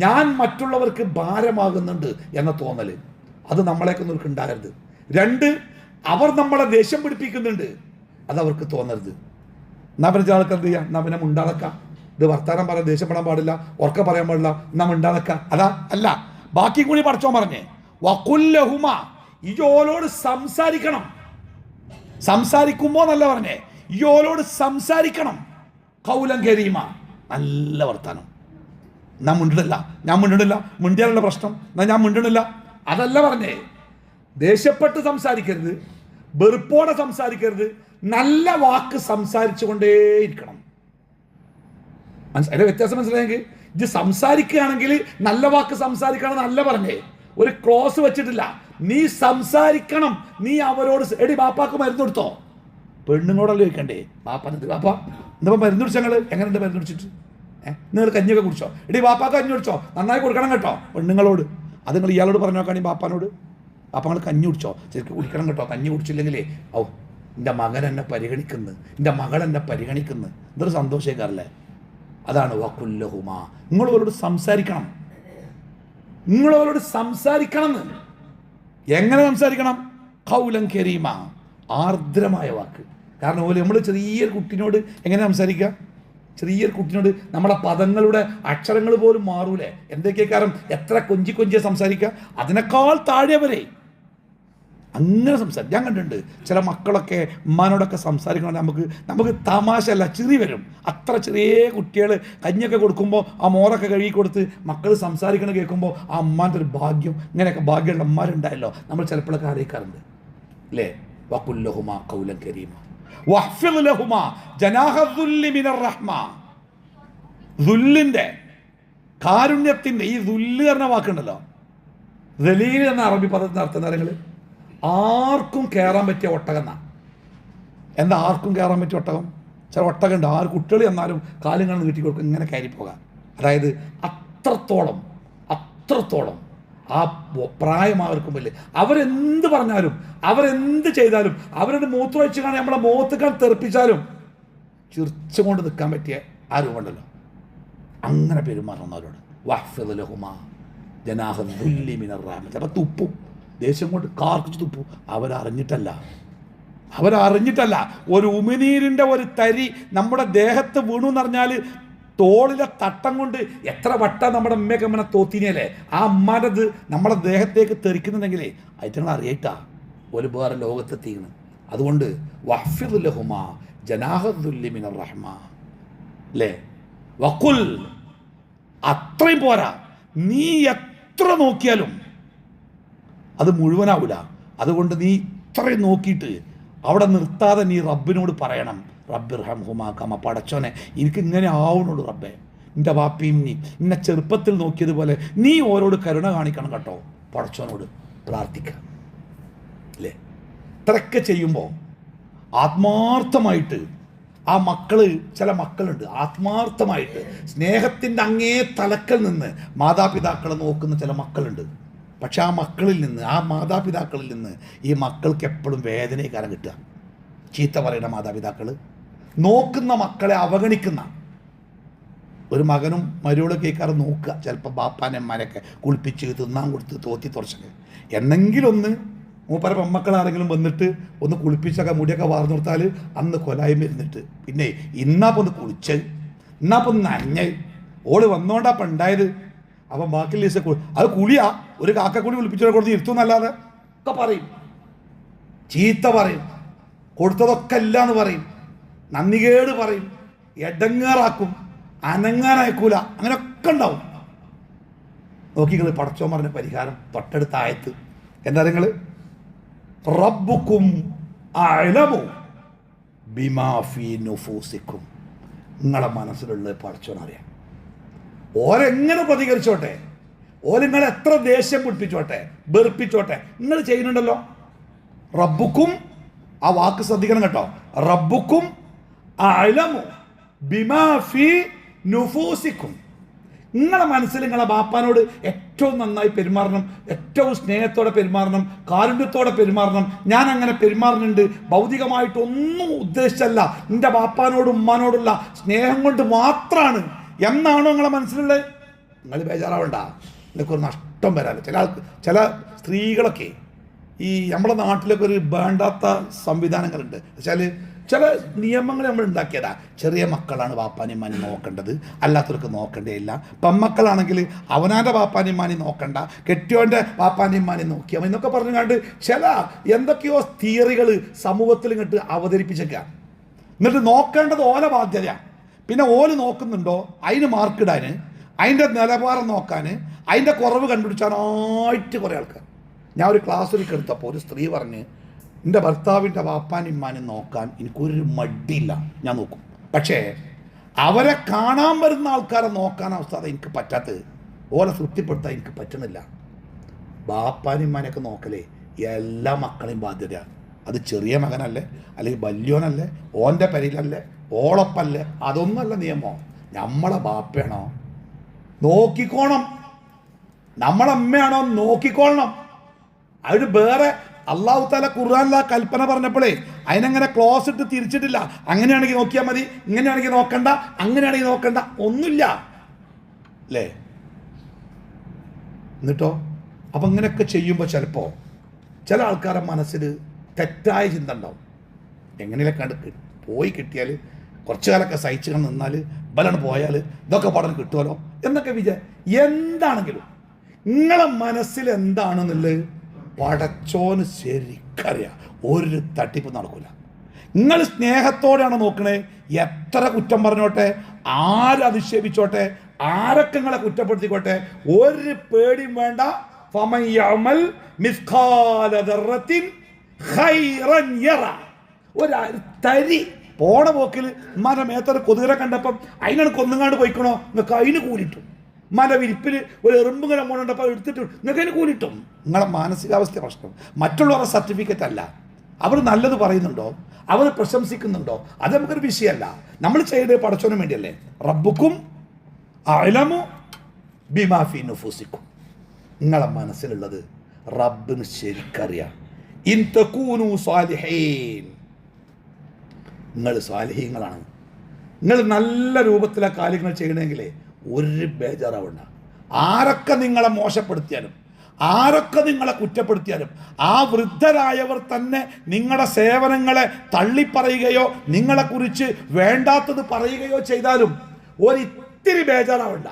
ഞാൻ മറ്റുള്ളവർക്ക് ഭാരമാകുന്നുണ്ട് എന്ന തോന്നല്, അത് നമ്മളെക്കൊന്നവർക്ക് ഉണ്ടാകരുത്. 2, അവർ നമ്മളെ ദേഷ്യം പിടിപ്പിക്കുന്നുണ്ട്, അത് അവർക്ക് തോന്നരുത്. എന്നാ പിന്നെ ചില ആൾക്കാർ എന്ത് ചെയ്യാം, എന്നാ പിന്നെ മുണ്ടാതക്കാം, ഇത് വർത്താനം പറയാൻ ദേഷ്യപ്പെടാൻ പാടില്ല, ഉറക്ക പറയാൻ പാടില്ല, എന്നാ മുണ്ടാതക്കാം. അതാ അല്ല, ബാക്കി കൂടി പഠിച്ചോൻ പറഞ്ഞേ, വഖുല്ലഹുമ, ഇയോലോട് സംസാരിക്കണം. സംസാരിക്കുമ്പോ നല്ല പറഞ്ഞേ, ഇയോലോട് സംസാരിക്കണം. ഖൗലൻ കരീമ, നല്ല വർത്താനം. ഞാൻ മിണ്ടണില്ല, മിണ്ടിയാലുള്ള പ്രശ്നം, എന്നാ ഞാൻ മിണ്ടണില്ല, അതല്ല പറഞ്ഞേ. ദേഷ്യപ്പെട്ട് സംസാരിക്കരുത്, വെറുപ്പോടെ സംസാരിക്കരുത്, നല്ല വാക്ക് സംസാരിച്ചു കൊണ്ടേയിരിക്കണം. അതിന്റെ വ്യത്യാസം മനസ്സിലായെങ്കിൽ, ഇത് സംസാരിക്കുകയാണെങ്കിൽ നല്ല വാക്ക് സംസാരിക്കണം എന്നല്ല പറഞ്ഞേ, ഒരു ക്ലോസ് വെച്ചിട്ടില്ല. നീ സംസാരിക്കണം, നീ അവരോട് എടി ബാപ്പാക്ക് മരുന്ന് കൊടുത്തോ, പെണ്ണുങ്ങളോടല്ലേ ചോദിക്കണ്ടേ, ബാപ്പ എന്താ മരുന്ന് കുടിച്ചാൽ എങ്ങനെയുണ്ട് മരുന്ന് കുടിച്ചിട്ട്, നിങ്ങൾ കഞ്ഞിയൊക്കെ കുടിച്ചോ, എടി ബാപ്പാക്ക് കഞ്ഞി കുടിച്ചോ, നന്നായി കൊടുക്കണം കേട്ടോ പെണ്ണുങ്ങളോട്. അത് നിങ്ങൾ ഇയാളോട് പറഞ്ഞു നോക്കുകയാണെങ്കിൽ ബാപ്പാനോട്, ബാപ്പങ്ങൾ കഞ്ഞി കുടിച്ചോ, ശരിക്കും കുടിക്കണം കേട്ടോ, കഞ്ഞി കുടിച്ചില്ലെങ്കിലേ ഓ എൻ്റെ മകൻ എന്നെ പരിഗണിക്കുന്നു, എൻ്റെ മകൾ എന്നെ പരിഗണിക്കുന്നു, ഇതൊരു സന്തോഷേക്കാരല്ലേ. അതാണ് വഖുല്ലഹുമ, നിങ്ങളവരോട് സംസാരിക്കണം, നിങ്ങളവരോട് സംസാരിക്കണം. എങ്ങനെ സംസാരിക്കണം? ഖൗലൻ കരീമ, ആർദ്രമായ വാക്ക്. കാരണം ഓല് നമ്മൾ ചെറിയൊരു കുട്ടിനോട് എങ്ങനെ സംസാരിക്കുക? ചെറിയൊരു കുട്ടിനോട് നമ്മുടെ പദങ്ങളുടെ അക്ഷരങ്ങൾ പോലും മാറൂലേ? എന്തൊക്കെ കാരണം എത്ര കൊഞ്ചിയ സംസാരിക്കുക, അതിനേക്കാൾ താഴെ വരെ അങ്ങനെ സംസാരിക്കും. ഞാൻ കണ്ടിട്ടുണ്ട് ചില മക്കളൊക്കെ ഉമ്മാനോടൊക്കെ സംസാരിക്കണം, നമുക്ക് തമാശ അല്ല, ചിരി വരും. അത്ര ചെറിയ കുട്ടികൾ കഞ്ഞിയൊക്കെ കൊടുക്കുമ്പോൾ ആ മോറൊക്കെ കഴുകി കൊടുത്ത് മക്കൾ സംസാരിക്കണം കേൾക്കുമ്പോൾ ആ അമ്മാൻ്റെ ഒരു ഭാഗ്യം, ഇങ്ങനെയൊക്കെ ഭാഗ്യമുള്ള അമ്മമാരുണ്ടായല്ലോ, നമ്മൾ ചിലപ്പോഴൊക്കെ അറിയിക്കാറുണ്ട് അല്ലേ. വഖുല്ലഹുമ ഖൗലൻ കരീമ വഹ്ഫിദ് ലഹുമ ജനാഹ ദുല്ലി മിനർ റഹ്മ. ദുല്ലിൻ്റെ, കാരുണ്യത്തിൻ്റെ, ഈ ദുല്ല് പറഞ്ഞ വാക്കുണ്ടല്ലോ, ദലീൽ എന്ന അറബി പദത്തിൻ്റെ അർത്ഥം കാര്യങ്ങൾ ആർക്കും കയറാൻ പറ്റിയ ഒട്ടകം എന്നാ. എന്താ ആർക്കും കയറാൻ പറ്റിയ ഒട്ടകം? ചില ഒട്ടകമുണ്ട്, 6 കുട്ടികൾ എന്നാലും കാലും കാണുന്ന വീട്ടിൽ കൊടുക്കും, ഇങ്ങനെ കയറിപ്പോകാം. അതായത് അത്രത്തോളം ആ പ്രായമാവർക്കും വലിയ, അവരെന്ത് പറഞ്ഞാലും അവരെന്ത് ചെയ്താലും അവരുടെ മൂത്രമൊഴിച്ച് കാണാൻ നമ്മളെ മുഖത്തേക്കാൾ തെറിപ്പിച്ചാലും ചിരിച്ചുകൊണ്ട് നിൽക്കാൻ പറ്റിയ ആരും ഉണ്ടല്ലോ, അങ്ങനെ പെരുമാറുന്നവരോട്. വഹ്ഫിദ് ലഹുമ ജനാഹ ദുല്ലി മിനർ റഹ്മ. ചിലപ്പോൾ തുപ്പും, ദേഷ്യം കൊണ്ട് കാർക്കിച്ച് തുപ്പും, അവരറിഞ്ഞിട്ടല്ല. ഒരു ഉമിനീരിൻ്റെ ഒരു തരി നമ്മുടെ ദേഹത്ത് വീണു എന്ന് പറഞ്ഞാൽ തോളിലെ തട്ടം കൊണ്ട് എത്ര വട്ടം നമ്മുടെ അമ്മയൊക്കെ അമ്മനെ തോത്തിനല്ലേ, ആ അമ്മാൻ്റെത് നമ്മുടെ ദേഹത്തേക്ക് തെറിക്കുന്നുണ്ടെങ്കിലേ അയറ്റങ്ങൾ അറിയിട്ടാ ഒരു വേറെ ലോകത്തെത്തിക്കണം. അതുകൊണ്ട് വഹ്ഫിദ് ലഹുമ ജനാഹ ദുല്ലി മിനർ റഹ്മ അല്ലേ. വഖുൽ, അത്രയും പോരാ, നീ എത്ര നോക്കിയാലും അത് മുഴുവനാവില്ല. അതുകൊണ്ട് നീ ഇത്രയും നോക്കിയിട്ട് അവിടെ നിർത്താതെ നീ റബ്ബിനോട് പറയണം, റബ്ബിർഹംഹുമാ കമാ, പടച്ചോനെ എനിക്ക് ഇങ്ങനെ ആവണുള്ളൂ റബ്ബേ, എൻ്റെ വാപ്പിയും നീ എന്നെ ചെറുപ്പത്തിൽ നോക്കിയതുപോലെ നീ ഓരോട് കരുണ കാണിക്കണം കേട്ടോ, പടച്ചോനോട് പ്രാർത്ഥിക്കുക അല്ലേ. ഇത്രയൊക്കെ ചെയ്യുമ്പോൾ ആത്മാർത്ഥമായിട്ട് ആ ചില മക്കളുണ്ട്, ആത്മാർത്ഥമായിട്ട് സ്നേഹത്തിൻ്റെ അങ്ങേ തലക്കൽ നിന്ന് മാതാപിതാക്കളെ നോക്കുന്ന ചില മക്കളുണ്ട്. പക്ഷെ ആ മക്കളിൽ നിന്ന്, ആ മാതാപിതാക്കളിൽ നിന്ന് ഈ മക്കൾക്ക് എപ്പോഴും വേദനക്കാരം കിട്ടുക. ചീത്ത പറയുന്ന മാതാപിതാക്കൾ, നോക്കുന്ന മക്കളെ അവഗണിക്കുന്ന ഒരു മകനും മരുവോട് കേൾക്കാറ് നോക്കുക. ചിലപ്പോൾ ബാപ്പാനെമ്മാരെയൊക്കെ കുളിപ്പിച്ച് തിന്നാൻ കൊടുത്ത് തോത്തി തുറച്ചൊക്കെ, എന്നെങ്കിലും ഒന്ന് മൂപ്പര പെമ്മക്കളാരെങ്കിലും വന്നിട്ട് ഒന്ന് കുളിപ്പിച്ചൊക്കെ മുടിയൊക്കെ വാർന്നു കൊടുത്താൽ അന്ന് കൊലായ്മ ഇരുന്നിട്ട് പിന്നെ ഇന്നാപ്പം ഒന്ന് കുളിച്ച്, ഇന്നാപ്പം ഒന്ന് നനഞ്ഞ്, ഓള് വന്നോണ്ടാപ്പം ഉണ്ടായത്. അപ്പം ബാക്കി ലീസ അത് കുളിയാ, ഒരു കാക്കക്കുടി കുളിപ്പിച്ചോടെ കൊടുത്ത് ഇരുത്തുന്നല്ലാതെ ഒക്കെ പറയും, ചീത്ത പറയും, കൊടുത്തതൊക്കെ ഇല്ല എന്ന് പറയും, നന്ദികേട് പറയും, എടങ്ങാറാക്കും, അനങ്ങാനയക്കൂല, അങ്ങനെയൊക്കെ ഉണ്ടാവും. നോക്കിങ്ങൾ പടച്ചോൻ പറഞ്ഞ പരിഹാരം തൊട്ടടുത്ത ആയത്ത് എന്താ? നിങ്ങൾ റബ്ബുക്കും അഅലമു ബിമാ ഫീ നുഫൂസിക്കും, നിങ്ങളെ മനസ്സിലുള്ള പടച്ചോൻ അറിയാം. ഓരെങ്ങനെ പ്രതികരിച്ചോട്ടെ, ഓരിങ്ങളെ എത്ര ദേഷ്യം പിടിപ്പിച്ചോട്ടെ, വെറുപ്പിച്ചോട്ടെ, നിങ്ങൾ ചെയ്യുന്നുണ്ടല്ലോ. റബ്ബുക്കും, ആ വാക്ക് ശ്രദ്ധിക്കണം കേട്ടോ, റബ്ബുക്കും അഅലമു ബിമാ ഫീ നുഫൂസിക്കും. നിങ്ങളെ മനസ്സിൽ നിങ്ങളെ ബാപ്പാനോട് ഏറ്റവും നന്നായി പെരുമാറണം, ഏറ്റവും സ്നേഹത്തോടെ പെരുമാറണം, കാരുണ്യത്തോടെ പെരുമാറണം. ഞാൻ അങ്ങനെ പെരുമാറുന്നുണ്ട്, ഭൗതികമായിട്ടൊന്നും ഉദ്ദേശിച്ചല്ല, എൻ്റെ ബാപ്പാനോടും ഉമ്മാനോടുള്ള സ്നേഹം കൊണ്ട് മാത്രമാണ് എന്നാണോ നിങ്ങളെ മനസ്സിലുള്ളത്? നിങ്ങൾ ബേജാറാവണ്ട, നിങ്ങൾക്കൊരു നഷ്ടം വരാല്ല. ചില സ്ത്രീകളൊക്കെ ഈ നമ്മുടെ നാട്ടിലൊക്കെ ഒരു വേണ്ടാത്ത സംവിധാനങ്ങളുണ്ട്. വെച്ചാൽ ചില നിയമങ്ങൾ നമ്മൾ ഉണ്ടാക്കിയതാ. ചെറിയ മക്കളാണ് വാപ്പാനും മാനി നോക്കേണ്ടത്, അല്ലാത്തവർക്ക് നോക്കേണ്ടതില്ല. പെമ്മക്കളാണെങ്കിൽ അവനാൻ്റെ വാപ്പാനും മാനി നോക്കണ്ട, കെട്ടിയോൻ്റെ വാപ്പാനും മാനി നോക്കിയാൽ മതി എന്നൊക്കെ പറഞ്ഞുകൊണ്ട് ചില എന്തൊക്കെയോ തിയറികൾ സമൂഹത്തിൽ ഇങ്ങോട്ട് അവതരിപ്പിച്ചേക്കാം. എന്നിട്ട് നോക്കേണ്ടത് ഓല ബാധ്യതയാണ്. പിന്നെ ഓല് നോക്കുന്നുണ്ടോ അതിന് മാർക്കിടാൻ, അതിൻ്റെ നിലവാരം നോക്കാൻ, അതിൻ്റെ കുറവ് കണ്ടുപിടിച്ചാനായിട്ട് കുറേ ആൾക്കാർ. ഞാൻ ഒരു ക്ലാസ്സിലേക്ക് എടുത്തപ്പോൾ ഒരു സ്ത്രീ പറഞ്ഞ്, എൻ്റെ ഭർത്താവിൻ്റെ വാപ്പാനും ഇമ്മാനും നോക്കാൻ എനിക്കൊരു മടിയില്ല, ഞാൻ നോക്കും. പക്ഷേ അവരെ കാണാൻ വരുന്ന ആൾക്കാരെ നോക്കാൻ അവസ്ഥ എനിക്ക് പറ്റാത്തത്, ഓലെ തൃപ്തിപ്പെടുത്താൻ എനിക്ക് പറ്റുന്നില്ല. വാപ്പാനും ഇമ്മാനെയൊക്കെ നോക്കലേ എല്ലാ മക്കളെയും ബാധ്യതയാണ്. അത് ചെറിയ മകനല്ലേ, അല്ലെങ്കിൽ വലിയോനല്ലേ, ഓൻ്റെ പെരയിലല്ലേ, ഓളപ്പല്ലേ, അതൊന്നുമല്ല നിയമം. നമ്മളെ ബാപ്പയാണോ നോക്കിക്കോണം, നമ്മളമ്മയാണോ നോക്കിക്കോളണം. അതിന് വേറെ അള്ളാഹു താല ഖുർആനിലെ കൽപ്പന പറഞ്ഞപ്പോഴേ അതിനങ്ങനെ ക്ലോസ് ഇട്ട് തിരിച്ചിട്ടില്ല. അങ്ങനെയാണെങ്കിൽ നോക്കിയാൽ മതി, ഇങ്ങനെയാണെങ്കിൽ നോക്കണ്ട, അങ്ങനെയാണെങ്കിൽ നോക്കണ്ട, ഒന്നുമില്ല അല്ലേ? എന്നിട്ടോ അപ്പം ഇങ്ങനെയൊക്കെ ചെയ്യുമ്പോൾ ചിലപ്പോൾ ചില ആൾക്കാരുടെ മനസ്സിൽ തെറ്റായ ചിന്ത ഉണ്ടാവും. എങ്ങനെയൊക്കെ പോയി കിട്ടിയാൽ കുറച്ചു കാലമൊക്കെ സഹിച്ചു കൊണ്ട് നിന്നാൽ ബലാണ് പോയാൽ ഇതൊക്കെ പഠനം കിട്ടുമല്ലോ എന്നൊക്കെ എന്താണെങ്കിലും നിങ്ങളെ മനസ്സിൽ എന്താണെന്നുള്ളത് പടച്ചോന് ശരിക്കറിയാം. ഒരു തട്ടിപ്പ് നടക്കില്ല. നിങ്ങൾ സ്നേഹത്തോടെയാണ് നോക്കണേ. എത്ര കുറ്റം പറഞ്ഞോട്ടെ, ആരധിക്ഷേപിച്ചോട്ടെ, ആരൊക്കെ നിങ്ങളെ കുറ്റപ്പെടുത്തിക്കോട്ടെ, ഒരു പേടിയും വേണ്ട. ഫമൻ യഅമൽ മിസ്ഖാല ദർറത്തിൻ ഖൈറൻ യറ. ഒരു തരി പോണ പോക്കിൽ മേത്തൊരു കൊതുകരെ കണ്ടപ്പം അതിനാണ് കൊന്നുങ്ങാണ്ട് പോയിക്കണോ, നിങ്ങൾക്ക് അതിന് കൂലിട്ടു. വിരിപ്പിൽ ഒരു എറുമ്പിങ്ങനെ മോണുണ്ടപ്പോൾ എടുത്തിട്ട് നിങ്ങൾക്ക് അതിന് കൂലിട്ടും. നിങ്ങളെ മാനസികാവസ്ഥ പ്രശ്നം. മറ്റുള്ളവരുടെ സർട്ടിഫിക്കറ്റ് അല്ല. അവർ നല്ലത് പറയുന്നുണ്ടോ, അവർ പ്രശംസിക്കുന്നുണ്ടോ, അത് നമുക്കൊരു വിഷയമല്ല. നമ്മൾ ചെയ്യേണ്ടത് പടച്ചോനും വേണ്ടിയല്ലേ. റബ്ബുക്കും അഅലമു ബിമാ ഫീ നുഫൂസിക്കും. നിങ്ങളെ മനസ്സിലുള്ളത് റബ്ബിന് ശരിക്കറിയാം. ഇൻ തകൂനു സാലിഹീൻ, നിങ്ങൾ സാലിഹീങ്ങളാണ്. നിങ്ങൾ നല്ല രൂപത്തിലെ കാര്യങ്ങൾ ചെയ്യണമെങ്കിലേ ഒരു ബേജാറാവണ്ട. ആരൊക്കെ നിങ്ങളെ മോശപ്പെടുത്തിയാലും, ആരൊക്കെ നിങ്ങളെ കുറ്റപ്പെടുത്തിയാലും, ആ വൃദ്ധരായവർ തന്നെ നിങ്ങളുടെ സേവനങ്ങളെ തള്ളിപ്പറയുകയോ നിങ്ങളെക്കുറിച്ച് വേണ്ടാത്തത് പറയുകയോ ചെയ്താലും ഒരിത്തിരി ബേജാറാവണ്ട.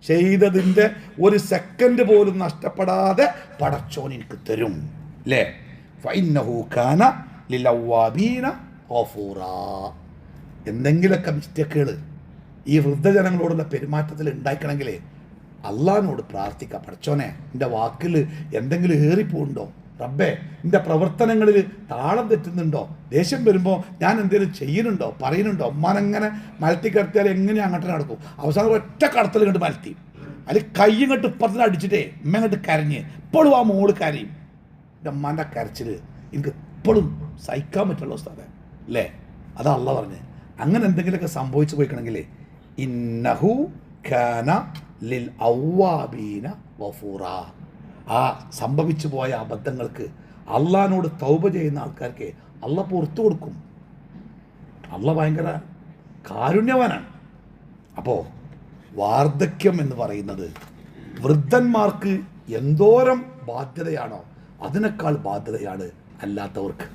ചെയ്തതിൻ്റെ ഒരു സെക്കൻഡ് പോലും നഷ്ടപ്പെടാതെ പടച്ചോൻ എനിക്ക് തരും അല്ലേ. ഫഇന്നഹു കാന ലിലവ്വാബീന ഗഫൂറാ. എന്തെങ്കിലുമൊക്കെ മിസ്റ്റേക്കുകൾ ഈ വൃദ്ധജനങ്ങളോടുള്ള പെരുമാറ്റത്തിൽ ഉണ്ടാക്കണമെങ്കിലേ അള്ളാഹിനോട് പ്രാർത്ഥിക്കാം. പടച്ചോനെ, എൻ്റെ വാക്കിൽ എന്തെങ്കിലും ഏറിപ്പോണ്ടോ, റബ്ബേ എൻ്റെ പ്രവർത്തനങ്ങളിൽ താളം തെറ്റുന്നുണ്ടോ, ദേഷ്യം വരുമ്പോൾ ഞാൻ എന്തെങ്കിലും ചെയ്യുന്നുണ്ടോ, പറയുന്നുണ്ടോ, ഉമ്മാനെങ്ങനെ മലത്തി കിടത്തിയാൽ എങ്ങനെ അങ്ങോട്ട് നടക്കും. അവസാനം ഒറ്റ കടത്തൽ കണ്ട് മലത്തി, അതിൽ കൈ ഇങ്ങോട്ട് ഇപ്പുറത്തിന് അടിച്ചിട്ടേ ഉമ്മ ഇങ്ങോട്ട് കരഞ്ഞ്. ഇപ്പോഴും ആ മോള് കരയും. എൻ്റെ ഉമ്മാൻ്റെ കരച്ചിൽ എനിക്ക് ഇപ്പോഴും സഹിക്കാൻ പറ്റുള്ള ഉസ്താദേ അല്ലേ. അതാ അള്ളാഹ് പറഞ്ഞ്. അങ്ങനെ എന്തെങ്കിലുമൊക്കെ സംഭവിച്ചു പോയിക്കണമെങ്കിലേ ഇന്നഹു കാന ലിൽ അവ്വാബീന ഗഫൂറാ. ആ സംഭവിച്ചു പോയ അബദ്ധങ്ങൾക്ക് അള്ളാഹിനോട് തൗബ ചെയ്യുന്ന ആൾക്കാർക്ക് അള്ളാഹ് പുറത്തു കൊടുക്കും. അള്ളാഹ് ഭയങ്കര കാരുണ്യവാനാണ്. അപ്പോൾ വാർദ്ധക്യം എന്ന് പറയുന്നത് വൃദ്ധന്മാർക്ക് എന്തോരം ബാധ്യതയാണോ അതിനേക്കാൾ ബാധ്യതയാണ് അല്ലാത്തവർക്ക്.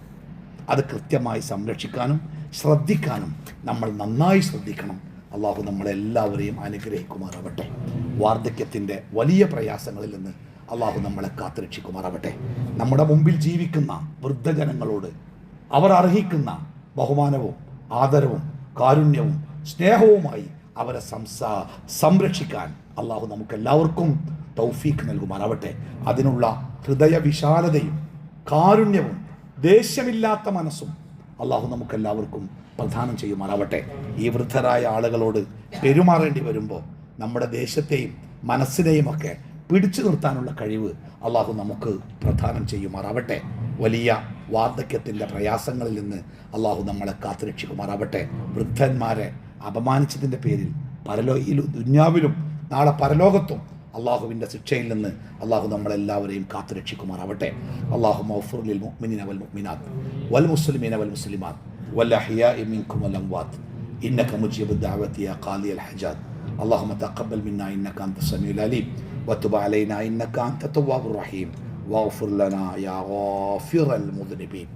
അത് കൃത്യമായി സംരക്ഷിക്കാനും ശ്രദ്ധിക്കാനും നമ്മൾ നന്നായി ശ്രദ്ധിക്കണം. അള്ളാഹു നമ്മളെല്ലാവരെയും അനുഗ്രഹിക്കുമാറാവട്ടെ. വാർദ്ധക്യത്തിൻ്റെ വലിയ പ്രയാസങ്ങളിൽ നിന്ന് അള്ളാഹു നമ്മളെ കാത്തുരക്ഷിക്കുമാറാവട്ടെ. നമ്മുടെ മുമ്പിൽ ജീവിക്കുന്ന വൃദ്ധജനങ്ങളോട് അവർ അർഹിക്കുന്ന ബഹുമാനവും ആദരവും കാരുണ്യവും സ്നേഹവുമായി അവരെ സംരക്ഷിക്കാൻ അള്ളാഹു നമുക്കെല്ലാവർക്കും തൗഫീഖ് നൽകുമാറാവട്ടെ. അതിനുള്ള ഹൃദയവിശാലതയും കാരുണ്യവും ദേഷ്യമില്ലാത്ത മനസ്സും അള്ളാഹു നമുക്കെല്ലാവർക്കും പ്രദാനം ചെയ്യുമാറാവട്ടെ. ഈ വൃദ്ധരായ ആളുകളോട് പെരുമാറേണ്ടി വരുമ്പോൾ നമ്മുടെ ദേശത്തെയും മനസ്സിനെയും ഒക്കെ പിടിച്ചു നിർത്താനുള്ള കഴിവ് അള്ളാഹു നമുക്ക് പ്രദാനം ചെയ്യുമാറാവട്ടെ. വലിയ വാർദ്ധക്യത്തിൻ്റെ പ്രയാസങ്ങളിൽ നിന്ന് അള്ളാഹു നമ്മളെ കാത്തുരക്ഷിക്കുമാറാവട്ടെ. വൃദ്ധന്മാരെ അപമാനിച്ചതിൻ്റെ പേരിൽ ദുന്യാവിലും നാളെ പരലോകത്തും അള്ളാഹുവിൻ്റെ ശിക്ഷയിൽ നിന്ന് അള്ളാഹു നമ്മളെല്ലാവരെയും കാത്തുരക്ഷിക്കുമാറാവട്ടെ. അള്ളാഹു മഗ്ഫിർ ലിൽ മുഅ്മിനീന വൽ മുഅ്മിനാത്ത് വൽ മുസ്ലിമീന വൽ മുസ്ലിമാത്ത് വൽ അഹ്യാഇ മിൻകും വൽ അംവാത്ത് ഇന്നക മുജീബുദ് ദഅവതി യാ ഖാദിയൽ ഹജാത്ത് اللهم تقبل منا إنك أنت السميع العليم وتب علينا إنك أنت التواب الرحيم واغفر لنا يا غافر المذنبين